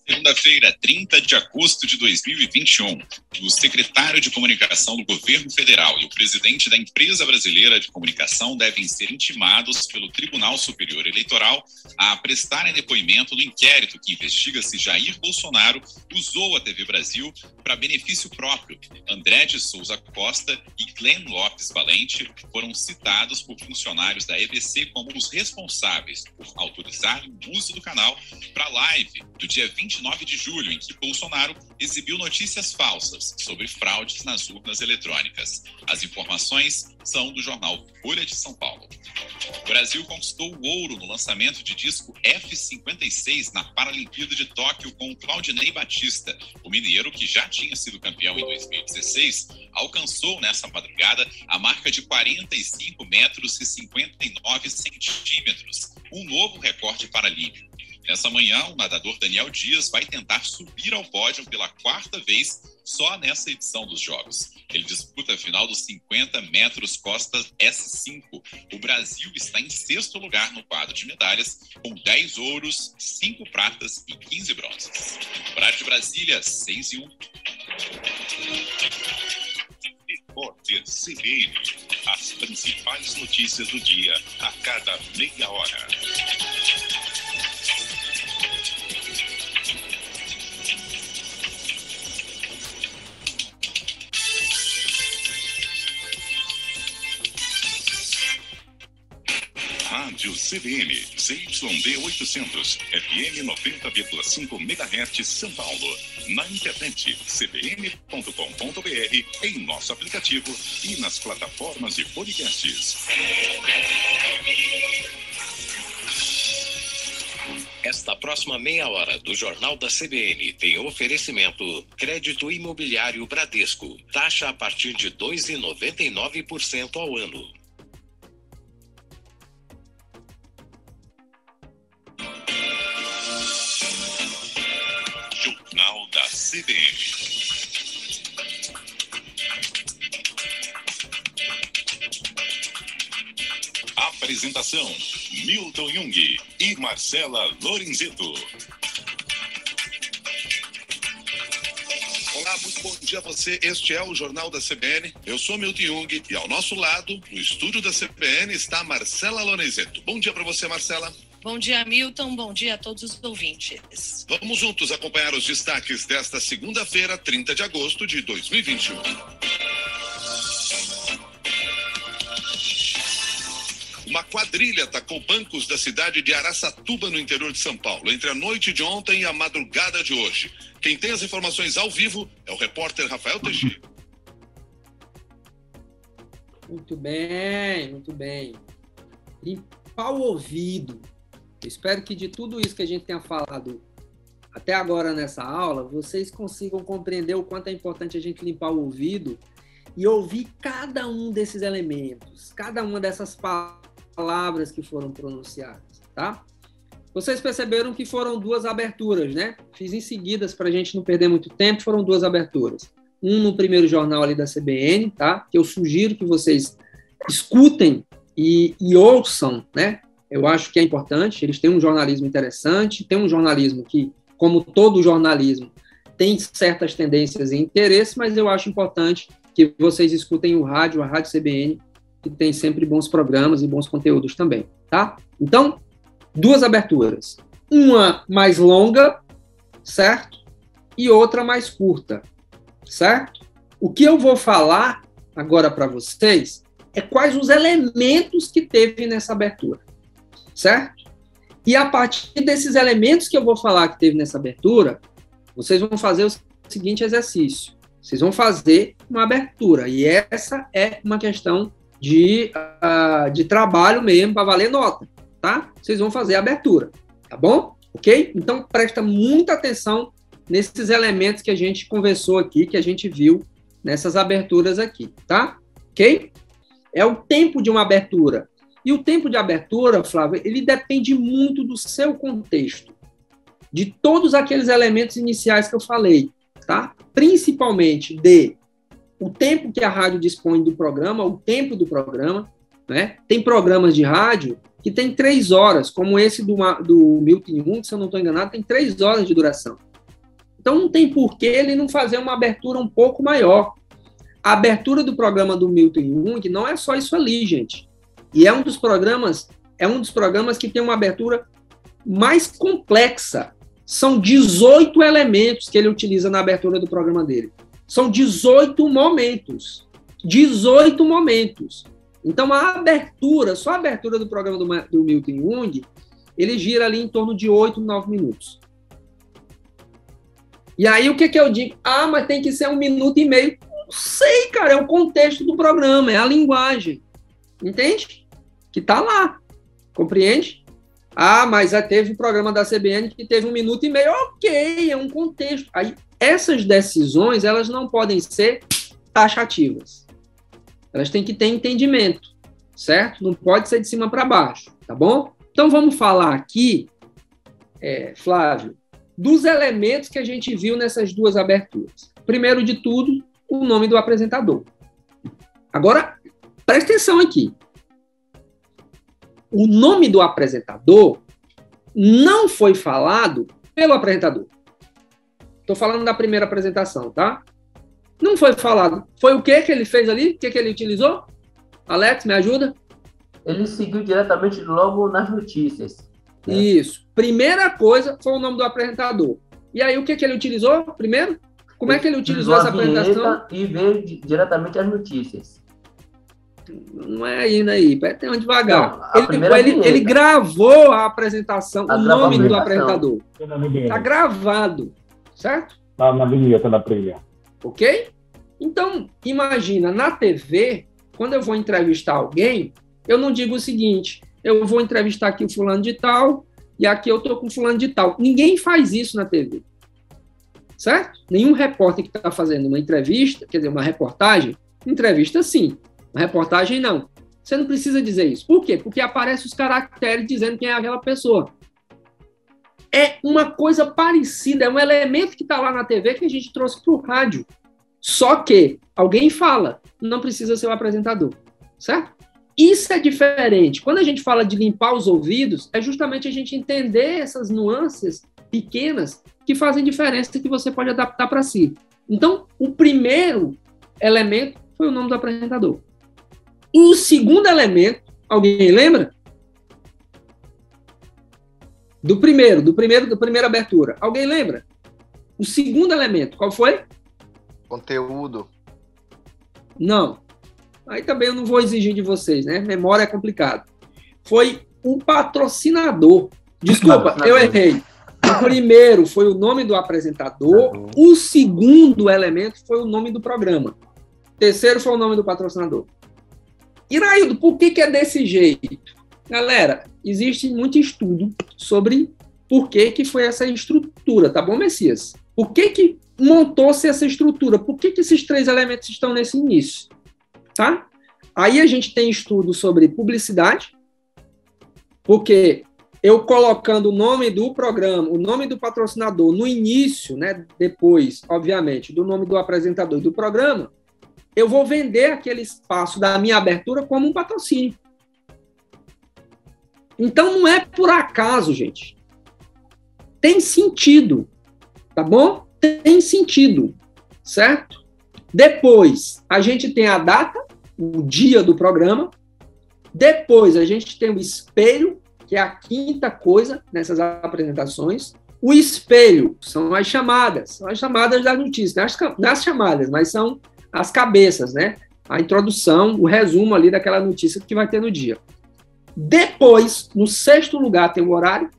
Segunda-feira, 30 de agosto de 2021, o secretário de Comunicação do Governo Federal e o presidente da Empresa Brasileira de Comunicação devem ser intimados pelo Tribunal Superior Eleitoral a prestarem depoimento no inquérito que investiga se Jair Bolsonaro usou a TV Brasil para benefício próprio. André de Souza Costa e Glenn Lopes Valente foram citados por funcionários da EBC como os responsáveis por autorizar o uso do canal para a live do dia 29 9 de julho, em que Bolsonaro exibiu notícias falsas sobre fraudes nas urnas eletrônicas. As informações são do jornal Folha de São Paulo. O Brasil conquistou o ouro no lançamento de disco F56 na Paralimpíada de Tóquio com Claudinei Batista. O mineiro, que já tinha sido campeão em 2016, alcançou nessa madrugada a marca de 45 metros e 59 centímetros, um novo recorde paralímpico. Nessa manhã, o nadador Daniel Dias vai tentar subir ao pódio pela 4ª vez só nessa edição dos Jogos. Ele disputa a final dos 50 metros costas S5. O Brasil está em 6º lugar no quadro de medalhas, com 10 ouros, 5 pratas e 15 bronzes. Horário de Brasília, 6:01. Repórter CBN. As principais notícias do dia a cada meia hora. Rádio CBN, CYD 800, FM 90,5 MHz, São Paulo. Na internet, cbn.com.br, em nosso aplicativo e nas plataformas de podcasts. Esta próxima meia hora do Jornal da CBN tem oferecimento Crédito Imobiliário Bradesco. Taxa a partir de 2,99% ao ano. Jornal da CBN. Apresentação: Milton Jung e Marcela Lorenzetto. Olá, muito bom dia a você. Este é o Jornal da CBN. Eu sou Milton Jung e ao nosso lado, no estúdio da CBN, está Marcela Lorenzetto. Bom dia para você, Marcela. Bom dia, Milton. Bom dia a todos os ouvintes. Vamos juntos acompanhar os destaques desta segunda-feira, 30 de agosto de 2021. Uma quadrilha atacou bancos da cidade de Araçatuba, no interior de São Paulo, entre a noite de ontem e a madrugada de hoje. Quem tem as informações ao vivo é o repórter Rafael Teixeira. Muito bem, muito bem. Limpar o ouvido. Eu espero que de tudo isso que a gente tenha falado até agora nessa aula, vocês consigam compreender o quanto é importante a gente limpar o ouvido e ouvir cada um desses elementos, cada uma dessas palavras que foram pronunciadas, tá? Vocês perceberam que foram 2 aberturas, né? Fiz em seguidas para a gente não perder muito tempo, foram 2 aberturas. Um no primeiro jornal ali da CBN, tá? Que eu sugiro que vocês escutem e ouçam, né? Eu acho que é importante, eles têm um jornalismo interessante, tem um jornalismo que, como todo jornalismo, tem certas tendências e interesses, mas eu acho importante que vocês escutem a Rádio CBN, que tem sempre bons programas e bons conteúdos também, tá? Então, 2 aberturas. Uma mais longa, certo? E outra mais curta, certo? O que eu vou falar agora para vocês é quais os elementos que teve nessa abertura, certo? E a partir desses elementos que eu vou falar que teve nessa abertura, vocês vão fazer o seguinte exercício. Vocês vão fazer uma abertura. E essa é uma questão de trabalho mesmo, para valer nota, tá? Vocês vão fazer a abertura, tá bom? Ok? Então, presta muita atenção nesses elementos que a gente conversou aqui, que a gente viu nessas aberturas aqui, tá? Ok? É o tempo de uma abertura. E o tempo de abertura, Flávio, ele depende muito do seu contexto, de todos aqueles elementos iniciais que eu falei, tá? Principalmente o tempo que a rádio dispõe do programa, o tempo do programa, né? Tem programas de rádio que tem 3 horas, como esse do Milton Jung, se eu não estou enganado, tem 3 horas de duração. Então não tem por que ele não fazer uma abertura um pouco maior. A abertura do programa do Milton Jung não é só isso ali, gente. E é um dos programas que tem uma abertura mais complexa. São 18 elementos que ele utiliza na abertura do programa dele. São 18 momentos. 18 momentos. Então, só a abertura do programa do Milton Jung, ele gira ali em torno de 8, 9 minutos. E aí, o que eu digo? Mas tem que ser 1 minuto e meio. Não sei, cara, é o contexto do programa, é a linguagem. Entende? Que tá lá. Compreende? Mas teve um programa da CBN que teve 1 minuto e meio. Ok, é um contexto. Aí, essas decisões, elas não podem ser taxativas. Elas têm que ter entendimento, certo? Não pode ser de cima para baixo, tá bom? Então, vamos falar aqui, Flávio, dos elementos que a gente viu nessas duas aberturas. Primeiro de tudo, o nome do apresentador. Agora, presta atenção aqui. O nome do apresentador não foi falado pelo apresentador. Estou falando da primeira apresentação, tá? Não foi falado. Foi o que ele fez ali? O que ele utilizou? Alex, me ajuda? Ele seguiu diretamente logo nas notícias. Isso. Primeira coisa foi o nome do apresentador. E aí, o que ele utilizou primeiro? Como é que ele utilizou essa apresentação? E veio diretamente às notícias. Não é indo aí, tem um devagar. Não, ele gravou a apresentação, o nome do apresentador. Está gravado, certo? Na vinheta da trilha. Ok? Então, imagina, na TV, quando eu vou entrevistar alguém, eu não digo o seguinte, eu vou entrevistar aqui o fulano de tal, e aqui eu estou com o fulano de tal. Ninguém faz isso na TV. Certo? Nenhum repórter que está fazendo uma entrevista, quer dizer, uma reportagem, entrevista sim, uma reportagem não. Você não precisa dizer isso. Por quê? Porque aparecem os caracteres dizendo quem é aquela pessoa. É uma coisa parecida, é um elemento que está lá na TV que a gente trouxe para o rádio. Só que alguém fala, não precisa ser o apresentador, certo? Isso é diferente. Quando a gente fala de limpar os ouvidos, é justamente a gente entender essas nuances pequenas que fazem diferença que você pode adaptar para si. Então, o primeiro elemento foi o nome do apresentador. O segundo elemento, alguém lembra? Da primeira abertura. Alguém lembra? O segundo elemento, qual foi? Conteúdo. Não. Aí também eu não vou exigir de vocês, né? Memória é complicado. Foi o patrocinador. Desculpa, eu errei. O primeiro foi o nome do apresentador. O segundo elemento foi o nome do programa. O terceiro foi o nome do patrocinador. Iraildo, por que é desse jeito? Galera, existe muito estudo sobre por que foi essa estrutura, tá bom, Messias? Por que montou-se essa estrutura? Por que esses 3 elementos estão nesse início? Tá? Aí a gente tem estudo sobre publicidade, porque eu colocando o nome do programa, o nome do patrocinador no início, né, depois, obviamente, do nome do apresentador e do programa, eu vou vender aquele espaço da minha abertura como um patrocínio. Então, não é por acaso, gente. Tem sentido, tá bom? Tem sentido, certo? Depois, a gente tem a data, o dia do programa. Depois, a gente tem o espelho, que é a quinta coisa nessas apresentações. O espelho são as chamadas das notícias, não as chamadas, mas são as cabeças, né? A introdução, o resumo ali daquela notícia que vai ter no dia. Depois, no 6º lugar, tem o horário.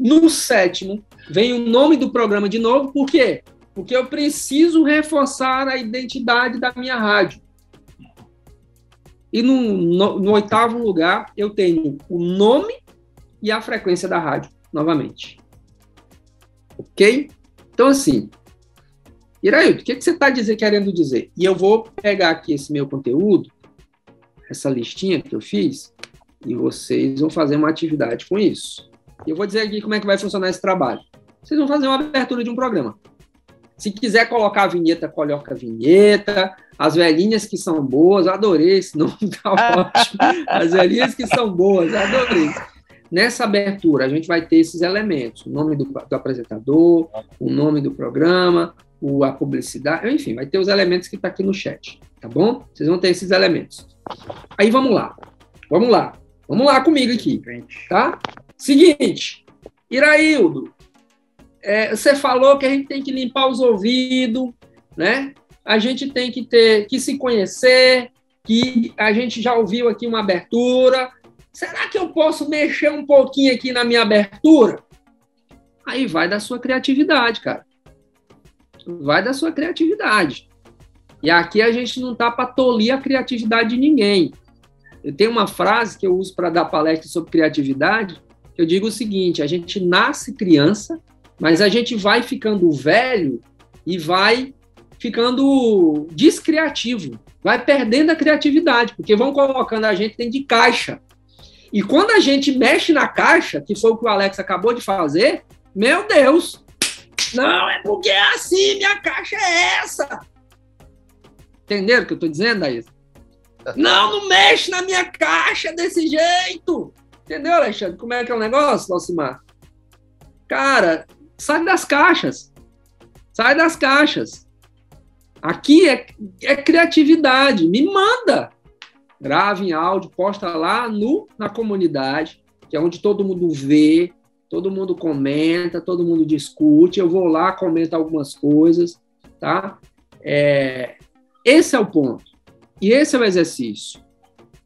No 7º, vem o nome do programa de novo. Por quê? Porque eu preciso reforçar a identidade da minha rádio. E no 8º lugar, eu tenho o nome e a frequência da rádio, novamente. Ok? Então, assim, Iraildo, o que você está querendo dizer? E eu vou pegar aqui esse meu conteúdo, essa listinha que eu fiz, e vocês vão fazer uma atividade com isso. E eu vou dizer aqui como é que vai funcionar esse trabalho. Vocês vão fazer uma abertura de um programa. Se quiser colocar a vinheta, coloca a vinheta. As velhinhas que são boas, adorei esse nome, tá ótimo. As velhinhas que são boas, adorei. Nessa abertura, a gente vai ter esses elementos. O nome do apresentador, o nome do programa, a publicidade, enfim, vai ter os elementos que estão aqui no chat, tá bom? Vocês vão ter esses elementos. Aí, vamos lá comigo aqui, tá? Seguinte, Iraildo, você falou que a gente tem que limpar os ouvidos, né? A gente tem que se conhecer, que a gente já ouviu aqui uma abertura. Será que eu posso mexer um pouquinho aqui na minha abertura? Aí vai da sua criatividade, cara. Vai da sua criatividade. E aqui a gente não tá para tolir a criatividade de ninguém. Eu tenho uma frase que eu uso para dar palestra sobre criatividade, que eu digo o seguinte: a gente nasce criança, mas a gente vai ficando velho e vai ficando descriativo, vai perdendo a criatividade, porque vão colocando a gente dentro de caixa. E quando a gente mexe na caixa, que foi o que o Alex acabou de fazer, meu Deus, não, é porque é assim, minha caixa é essa. Entenderam o que eu estou dizendo, Daís? Não mexe na minha caixa desse jeito. Entendeu, Alexandre? Como é que é o negócio, Alcimar? Cara, sai das caixas. Sai das caixas. Aqui é criatividade. Me manda. Grave em áudio, posta lá na comunidade, que é onde todo mundo vê, todo mundo comenta, todo mundo discute. Eu vou lá, comento algumas coisas, tá? Esse é o ponto. E esse é o exercício.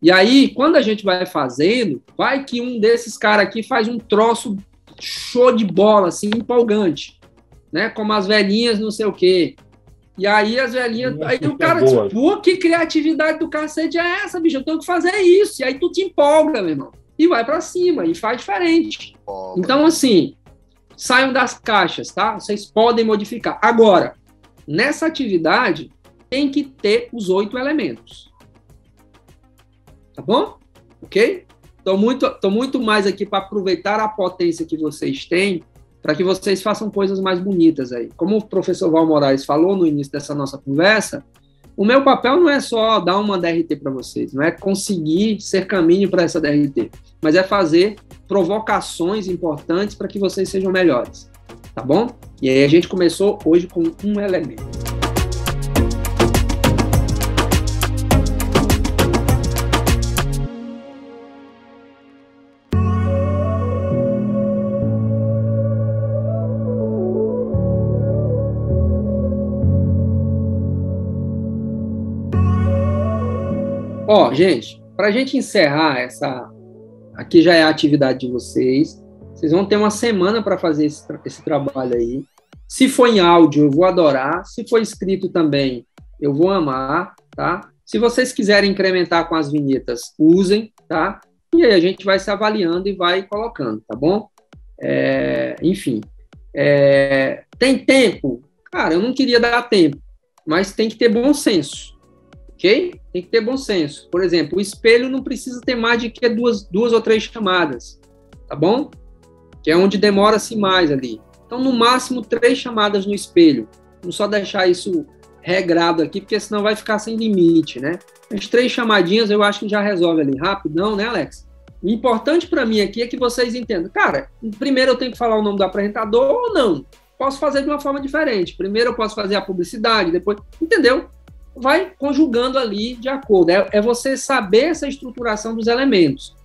E aí, quando a gente vai fazendo, vai que um desses caras aqui faz um troço show de bola, assim, empolgante, né? Como as velhinhas, não sei o quê. E aí as velhinhas... Aí o cara diz, pô, que criatividade do cacete é essa, bicho? Eu tenho que fazer isso. E aí tu te empolga, meu irmão. E vai pra cima, e faz diferente. Então, assim, saiam das caixas, tá? Vocês podem modificar. Agora, nessa atividade, tem que ter os 8 elementos. Tá bom? Ok? Tô muito mais aqui para aproveitar a potência que vocês têm, para que vocês façam coisas mais bonitas aí. Como o professor Val Moraes falou no início dessa nossa conversa, o meu papel não é só dar uma DRT para vocês, não é conseguir ser caminho para essa DRT, mas é fazer provocações importantes para que vocês sejam melhores. Tá bom? E aí a gente começou hoje com um elemento. Ó, gente, para a gente encerrar aqui já é a atividade de vocês. Vocês vão ter uma semana para fazer esse trabalho aí. Se for em áudio, eu vou adorar. Se for escrito também, eu vou amar, tá? Se vocês quiserem incrementar com as vinhetas, usem, tá? E aí a gente vai se avaliando e vai colocando, tá bom? Enfim. Tem tempo? Cara, eu não queria dar tempo, mas tem que ter bom senso. Ok? Tem que ter bom senso. Por exemplo, o espelho não precisa ter mais de que duas ou 3 chamadas, tá bom? Que é onde demora-se mais ali. Então, no máximo, 3 chamadas no espelho. Não só deixar isso regrado aqui, porque senão vai ficar sem limite, né? As 3 chamadinhas eu acho que já resolve ali rapidão, né, Alex? O importante para mim aqui é que vocês entendam. Cara, primeiro eu tenho que falar o nome do apresentador ou não? Posso fazer de uma forma diferente. Primeiro eu posso fazer a publicidade, depois... Entendeu? Vai conjugando ali de acordo. É você saber essa estruturação dos elementos.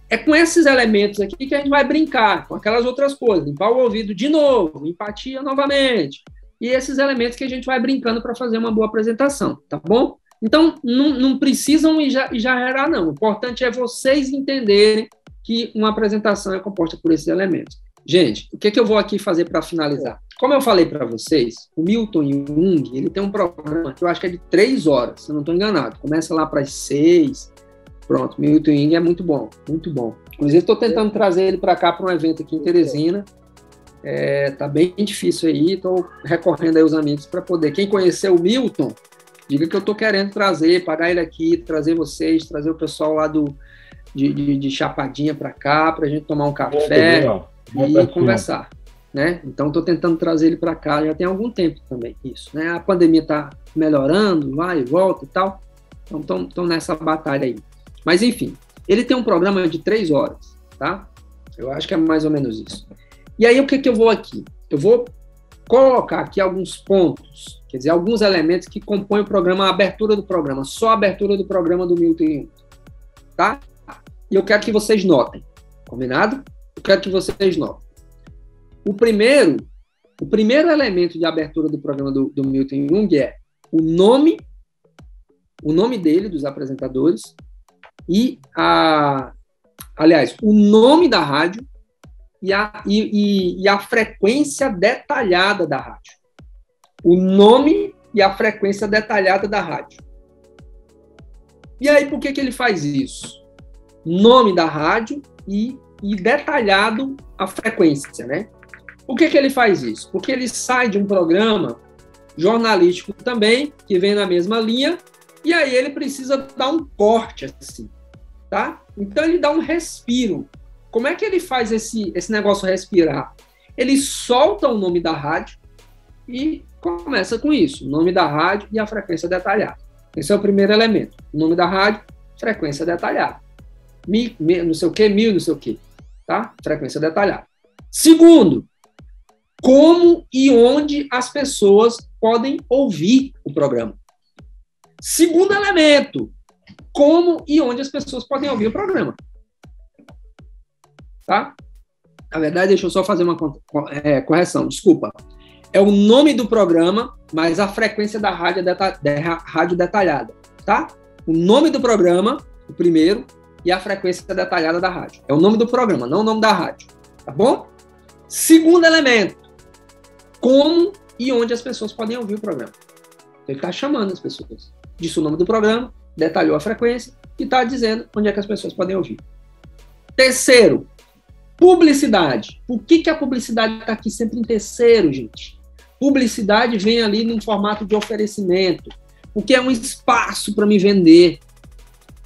É com esses elementos aqui que a gente vai brincar, com aquelas outras coisas. Limpar o ouvido de novo, empatia novamente. E esses elementos que a gente vai brincando para fazer uma boa apresentação, tá bom? Então, não precisam exagerar, não. O importante é vocês entenderem que uma apresentação é composta por esses elementos. Gente, o que eu vou aqui fazer para finalizar? Como eu falei para vocês, o Milton Jung, ele tem um programa que eu acho que é de 3 horas, se eu não estou enganado. Começa lá para as 6. Pronto, Milton Jung é muito bom, muito bom. Inclusive, estou tentando trazer ele para cá para um evento aqui em Teresina. Tá bem difícil aí, estou recorrendo aí os amigos para poder. Quem conheceu o Milton, diga que eu estou querendo trazer, pagar ele aqui, trazer vocês, trazer o pessoal lá de Chapadinha para cá, para a gente tomar um café e conversar. Né? Então, estou tentando trazer ele para cá, já tem algum tempo também, isso. Né? A pandemia está melhorando, vai e volta e tal, então estão nessa batalha aí. Mas, enfim, ele tem um programa de 3 horas, tá? Eu acho que é mais ou menos isso. E aí, o que eu vou aqui? Eu vou colocar aqui alguns pontos, quer dizer, alguns elementos que compõem o programa, a abertura do programa, só a abertura do programa do Milton Jung, tá? E eu quero que vocês notem, combinado? Eu quero que vocês notem. O primeiro elemento de abertura do programa do Milton Jung é o nome dele, dos apresentadores, e, aliás, o nome da rádio, e a frequência detalhada da rádio. O nome e a frequência detalhada da rádio. E aí, por que ele faz isso? Nome da rádio e detalhado a frequência, né? Por que ele faz isso? Porque ele sai de um programa jornalístico também, que vem na mesma linha, e aí ele precisa dar um corte, assim, tá? Então, ele dá um respiro. Como é que ele faz esse negócio respirar? Ele solta o nome da rádio e começa com isso, o nome da rádio e a frequência detalhada. Esse é o primeiro elemento. O nome da rádio, frequência detalhada. Não sei o quê, mil, não sei o quê. Tá? Frequência detalhada. Segundo, como e onde as pessoas podem ouvir o programa. Segundo elemento, como e onde as pessoas podem ouvir o programa. Tá? Na verdade, deixa eu só fazer uma correção, desculpa. É o nome do programa, mas a frequência da rádio detalhada, tá? O nome do programa, o primeiro, e a frequência detalhada da rádio. É o nome do programa, não o nome da rádio, tá bom? Segundo elemento, como e onde as pessoas podem ouvir o programa. Ele está chamando as pessoas. Disse o nome do programa, detalhou a frequência e está dizendo onde é que as pessoas podem ouvir. Terceiro, publicidade. Por que a publicidade está aqui sempre em terceiro, gente? Publicidade vem ali num formato de oferecimento, porque é um espaço para me vender.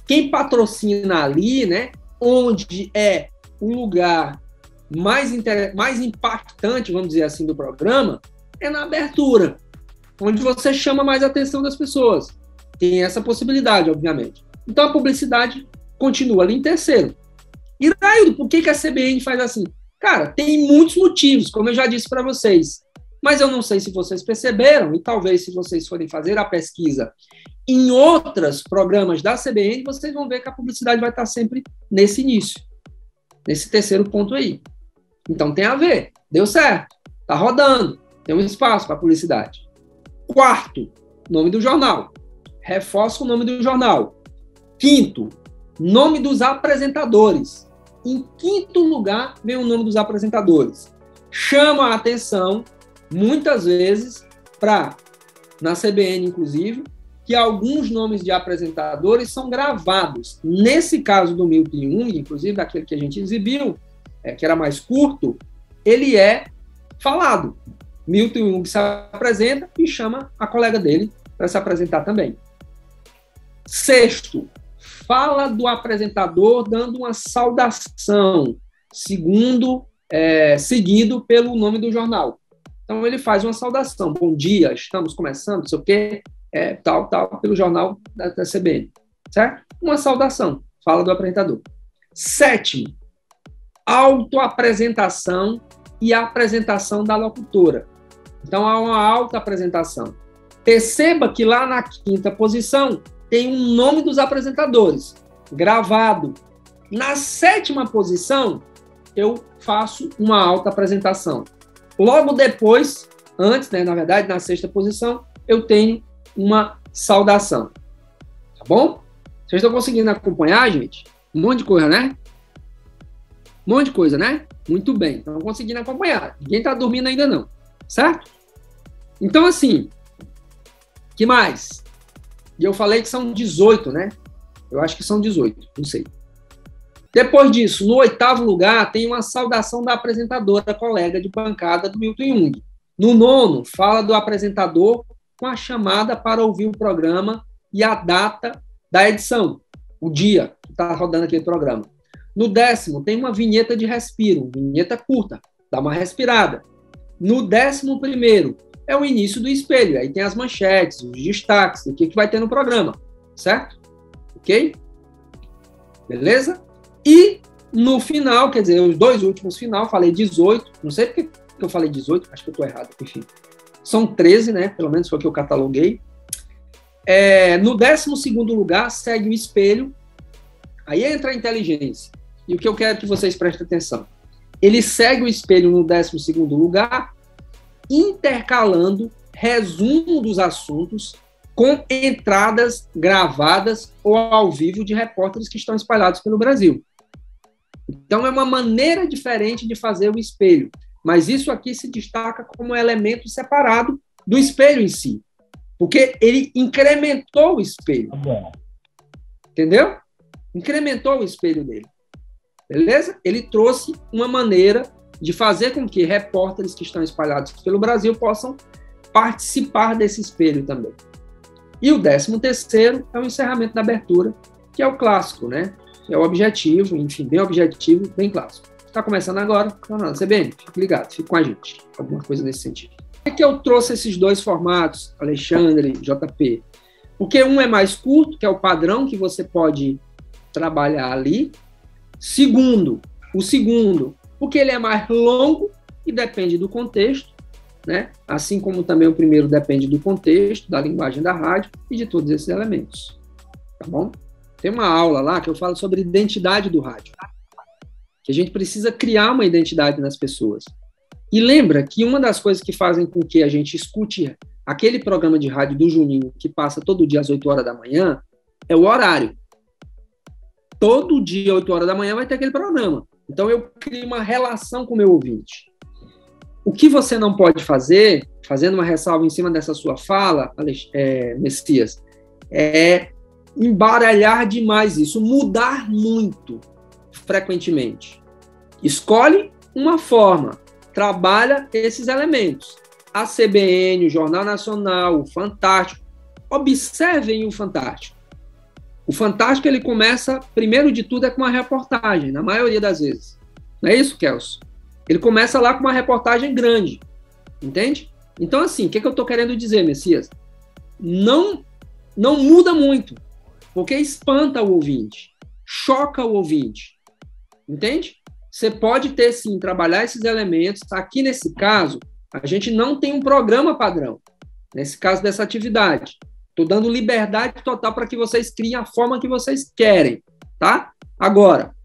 Quem patrocina ali, né, onde é o lugar mais impactante, vamos dizer assim, do programa, é na abertura, onde você chama mais a atenção das pessoas. Tem essa possibilidade, obviamente. Então, a publicidade continua ali em terceiro. E, Raildo, por que a CBN faz assim? Cara, tem muitos motivos, como eu já disse para vocês. Mas eu não sei se vocês perceberam, e talvez se vocês forem fazer a pesquisa em outros programas da CBN, vocês vão ver que a publicidade vai estar sempre nesse início, nesse terceiro ponto aí. Então tem a ver, deu certo, está rodando, tem um espaço para publicidade. Quarto, nome do jornal. Reforça o nome do jornal. Quinto, nome dos apresentadores. Em quinto lugar, vem o nome dos apresentadores. Chama a atenção, muitas vezes, na CBN, inclusive, que alguns nomes de apresentadores são gravados. Nesse caso do Milton Jung, inclusive, daquele que a gente exibiu, que era mais curto, ele é falado. Milton Jung se apresenta e chama a colega dele para se apresentar também. Sexto, fala do apresentador dando uma saudação, seguido pelo nome do jornal. Então, ele faz uma saudação. Bom dia, estamos começando, não sei o quê, tal, pelo jornal da CBN. Certo? Uma saudação. Fala do apresentador. Sétimo, autoapresentação e apresentação da locutora. Então, há uma autoapresentação. Perceba que lá na quinta posição tem o nome dos apresentadores, gravado. Na sétima posição, eu faço uma autoapresentação. Logo depois, antes, né, na verdade, na sexta posição, eu tenho uma saudação. Tá bom? Vocês estão conseguindo acompanhar, gente? Um monte de coisa, né? Um monte de coisa, né? Muito bem. Estão conseguindo acompanhar. Ninguém está dormindo ainda não. Certo? Então, assim, que mais? E eu falei que são 18, né? Eu acho que são 18, não sei. Depois disso, no oitavo lugar, tem uma saudação da apresentadora, colega de bancada do Milton Jung. No nono, fala do apresentador com a chamada para ouvir o programa e a data da edição, o dia que está rodando aquele programa. No décimo, tem uma vinheta de respiro, vinheta curta, dá uma respirada. No 11º, é o início do espelho, aí tem as manchetes, os destaques, o que vai ter no programa, certo? Ok? Beleza? E no final, quer dizer, os dois últimos final, falei 18, não sei porque eu falei 18, acho que eu estou errado, enfim. São 13, né? Pelo menos foi o que eu cataloguei. No 12º lugar, segue o espelho, aí entra a inteligência. E o que eu quero que vocês prestem atenção. Ele segue o espelho no 12º lugar, intercalando resumo dos assuntos com entradas gravadas ou ao vivo de repórteres que estão espalhados pelo Brasil. Então, é uma maneira diferente de fazer o espelho. Mas isso aqui se destaca como elemento separado do espelho em si. Porque ele incrementou o espelho. Entendeu? Incrementou o espelho dele. Beleza? Ele trouxe uma maneira de fazer com que repórteres que estão espalhados pelo Brasil possam participar desse espelho também. E o 13º é o encerramento da abertura, que é o clássico, né? É o objetivo, enfim, bem objetivo, bem clássico. Está começando agora, canal da CBN, fique ligado, fique com a gente, alguma coisa nesse sentido. Por que eu trouxe esses dois formatos, Alexandre, JP? Porque um é mais curto, que é o padrão que você pode trabalhar ali. O segundo, porque ele é mais longo e depende do contexto, né? Assim como também o primeiro depende do contexto, da linguagem da rádio e de todos esses elementos. Tá bom? Tem uma aula lá que eu falo sobre identidade do rádio. Que a gente precisa criar uma identidade nas pessoas. E lembra que uma das coisas que fazem com que a gente escute aquele programa de rádio do Juninho, que passa todo dia às 8 horas da manhã, é o horário. Todo dia, 8 horas da manhã, vai ter aquele programa. Então, eu crio uma relação com o meu ouvinte. O que você não pode fazer, fazendo uma ressalva em cima dessa sua fala, Messias, é embaralhar demais isso, mudar muito frequentemente. Escolhe uma forma, trabalha esses elementos. A CBN, o Jornal Nacional, o Fantástico. Observem o Fantástico. O Fantástico, ele começa, primeiro de tudo, é com uma reportagem, na maioria das vezes. Não é isso, Kelso? Ele começa lá com uma reportagem grande, entende? Então, assim, o que eu estou querendo dizer, Messias? Não muda muito, porque espanta o ouvinte, choca o ouvinte, entende? Você pode ter, sim, trabalhar esses elementos. Aqui, nesse caso, a gente não tem um programa padrão, nesse caso dessa atividade. Estou dando liberdade total para que vocês criem a forma que vocês querem, tá? Agora,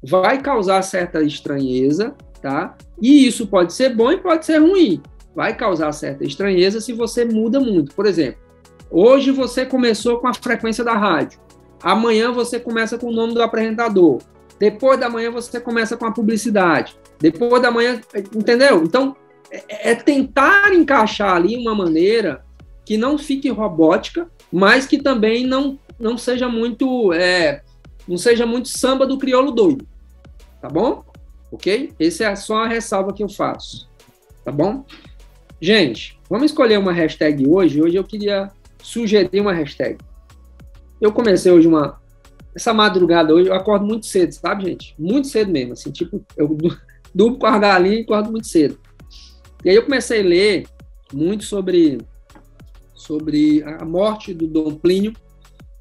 vai causar certa estranheza, tá? E isso pode ser bom e pode ser ruim. Vai causar certa estranheza se você muda muito. Por exemplo, hoje você começou com a frequência da rádio. Amanhã você começa com o nome do apresentador. Depois da manhã você começa com a publicidade. Depois da manhã... Entendeu? Então, é tentar encaixar ali uma maneira que não fique robótica, mas que também não seja muito... não seja muito samba do crioulo doido. Tá bom? Ok? Essa é só a ressalva que eu faço. Tá bom? Gente, vamos escolher uma hashtag hoje. Hoje eu queria sugerir uma hashtag. Eu comecei hoje essa madrugada hoje, eu acordo muito cedo, sabe, gente? Muito cedo mesmo, assim, tipo, eu durmo com a galinha e acordo muito cedo. E aí eu comecei a ler muito sobre a morte do Dom Plínio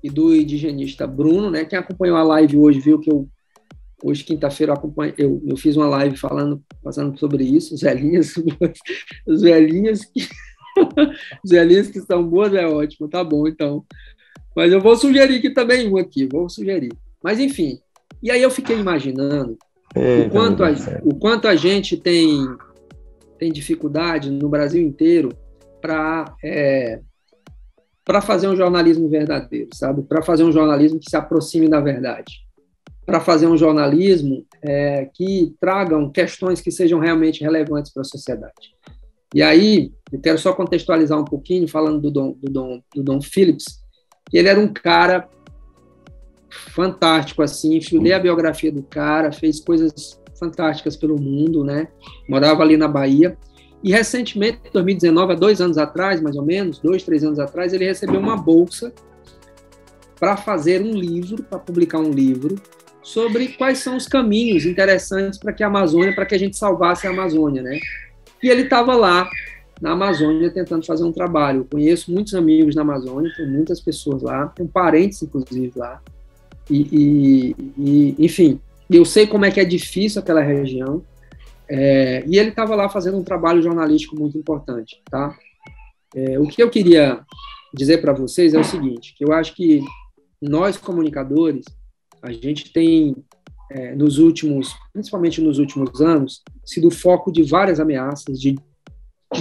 e do indigenista Bruno, né? Quem acompanhou a live hoje viu que hoje, quinta-feira, eu fiz uma live falando sobre isso, os velhinhas que são boas é ótimo, tá bom, então. Mas eu vou sugerir aqui também vou sugerir. Mas, enfim, e aí eu fiquei imaginando o quanto a gente tem dificuldade no Brasil inteiro para fazer um jornalismo verdadeiro, sabe? Para fazer um jornalismo que se aproxime da verdade. Para fazer um jornalismo que tragam questões que sejam realmente relevantes para a sociedade. E aí, eu quero só contextualizar um pouquinho, falando do Dom Phillips, que ele era um cara fantástico, assim, estudei a biografia do cara, fez coisas fantásticas pelo mundo, né? Morava ali na Bahia. E, recentemente, em 2019, há 2 anos atrás, mais ou menos, 2, 3 anos atrás, ele recebeu uma bolsa para fazer um livro, para publicar um livro, sobre quais são os caminhos interessantes para que a gente salvasse a Amazônia, né? E ele estava lá, na Amazônia, tentando fazer um trabalho. Eu conheço muitos amigos na Amazônia, tem muitas pessoas lá, tenho parentes, inclusive, lá. Enfim, eu sei como é que é difícil aquela região. E ele estava lá fazendo um trabalho jornalístico muito importante, tá? O que eu queria dizer para vocês é o seguinte, que eu acho que nós, comunicadores, a gente tem, principalmente nos últimos anos, sido foco de várias ameaças, de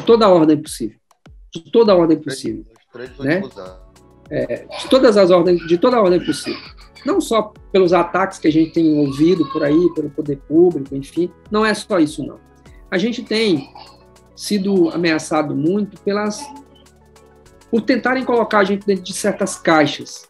toda a ordem possível. De toda a ordem possível. Né? De toda a ordem possível. não só pelos ataques que a gente tem ouvido por aí, pelo poder público, enfim, não é só isso, não. A gente tem sido ameaçado muito por tentarem colocar a gente dentro de certas caixas,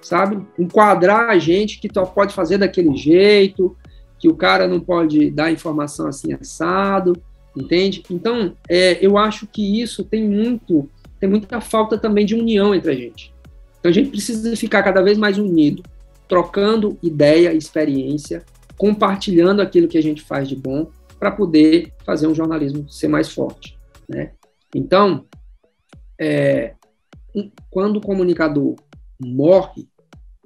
sabe? Enquadrar a gente que só pode fazer daquele jeito, que o cara não pode dar informação assim assado, entende? Então, eu acho que isso tem muita falta também de união entre a gente. Então, a gente precisa ficar cada vez mais unido, trocando ideia, experiência, compartilhando aquilo que a gente faz de bom, para poder fazer um jornalismo ser mais forte, né? Então, quando o comunicador morre,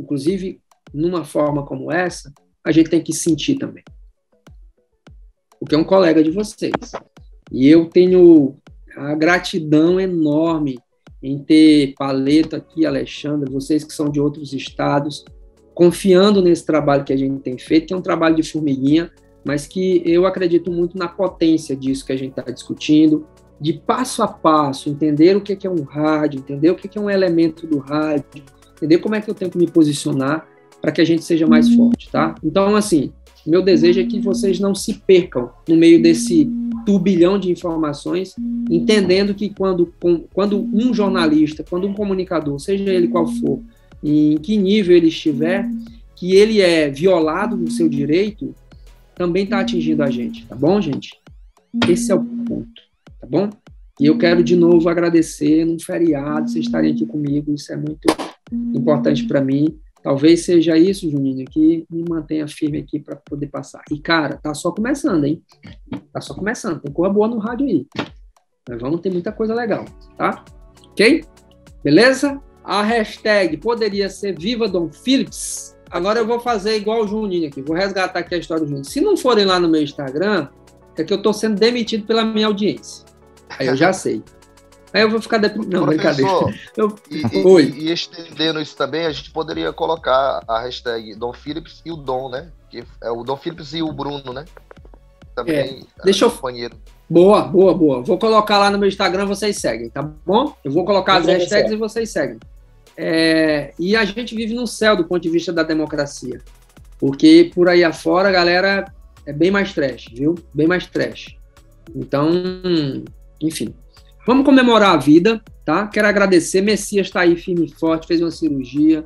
inclusive numa forma como essa, a gente tem que sentir também. Porque é um colega de vocês. E eu tenho a gratidão enorme em ter Paleto aqui, Alexandre, vocês que são de outros estados, confiando nesse trabalho que a gente tem feito, que é um trabalho de formiguinha, mas que eu acredito muito na potência disso que a gente está discutindo, de passo a passo, entender o que é um rádio, entender o que é um elemento do rádio, entender como é que eu tenho que me posicionar para que a gente seja mais forte, tá? Então, assim, meu desejo é que vocês não se percam no meio desse turbilhão de informações, entendendo que quando um jornalista, quando um comunicador, seja ele qual for, em que nível ele estiver, que ele é violado no seu direito, também está atingindo a gente, tá bom, gente? Esse é o ponto, tá bom? E eu quero de novo agradecer num feriado, vocês estarem aqui comigo, isso é muito importante para mim. Talvez seja isso, Juninho, que me mantenha firme aqui para poder passar. E, cara, tá só começando, hein? Tá só começando, tem coisa boa no rádio aí. Mas vamos ter muita coisa legal, tá? Ok? Beleza? A hashtag poderia ser Viva Dom Phillips. Agora eu vou fazer igual o Juninho aqui, vou resgatar aqui a história do Juninho. Se não forem lá no meu Instagram, é que eu tô sendo demitido pela minha audiência. Aí eu já sei. Aí eu vou ficar... Não, brincadeira. E estendendo isso também, a gente poderia colocar a hashtag Dom Phillips e o Dom, né? Que é o Dom Phillips e o Bruno, né? Também deixa eu... companheiro. Boa. Vou colocar lá no meu Instagram, vocês seguem, tá bom? Eu vou colocar as hashtags e vocês seguem. E a gente vive no céu do ponto de vista da democracia. Porque por aí afora, a galera é bem mais trash, viu? Bem mais trash. Então, enfim. Vamos comemorar a vida, tá? Quero agradecer. Messias está aí firme e forte, fez uma cirurgia.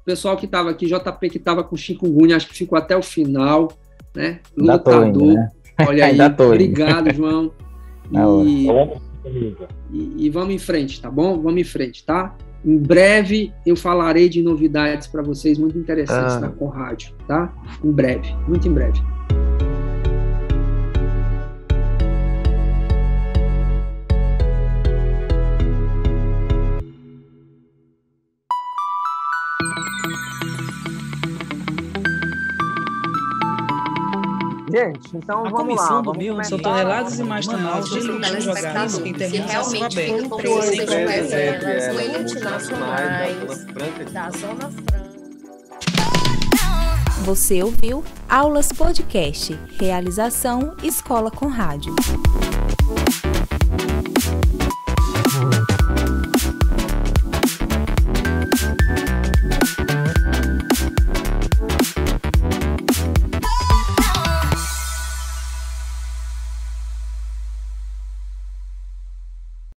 O pessoal que estava aqui, JP que estava com chikungunya, acho que ficou até o final, né? Lutador. Indo, né? Olha aí, obrigado, João. E vamos em frente, tá bom? Vamos em frente, tá? Em breve eu falarei de novidades para vocês muito interessantes na Conrádio, tá? Em breve, muito em breve. Gente, então a vamos lá. A comissão do Milno são toneladas e mais toneladas de lixo jogados em terrenos a céu aberto. Você ouviu Aulas Podcast. Realização Escola Conrádio.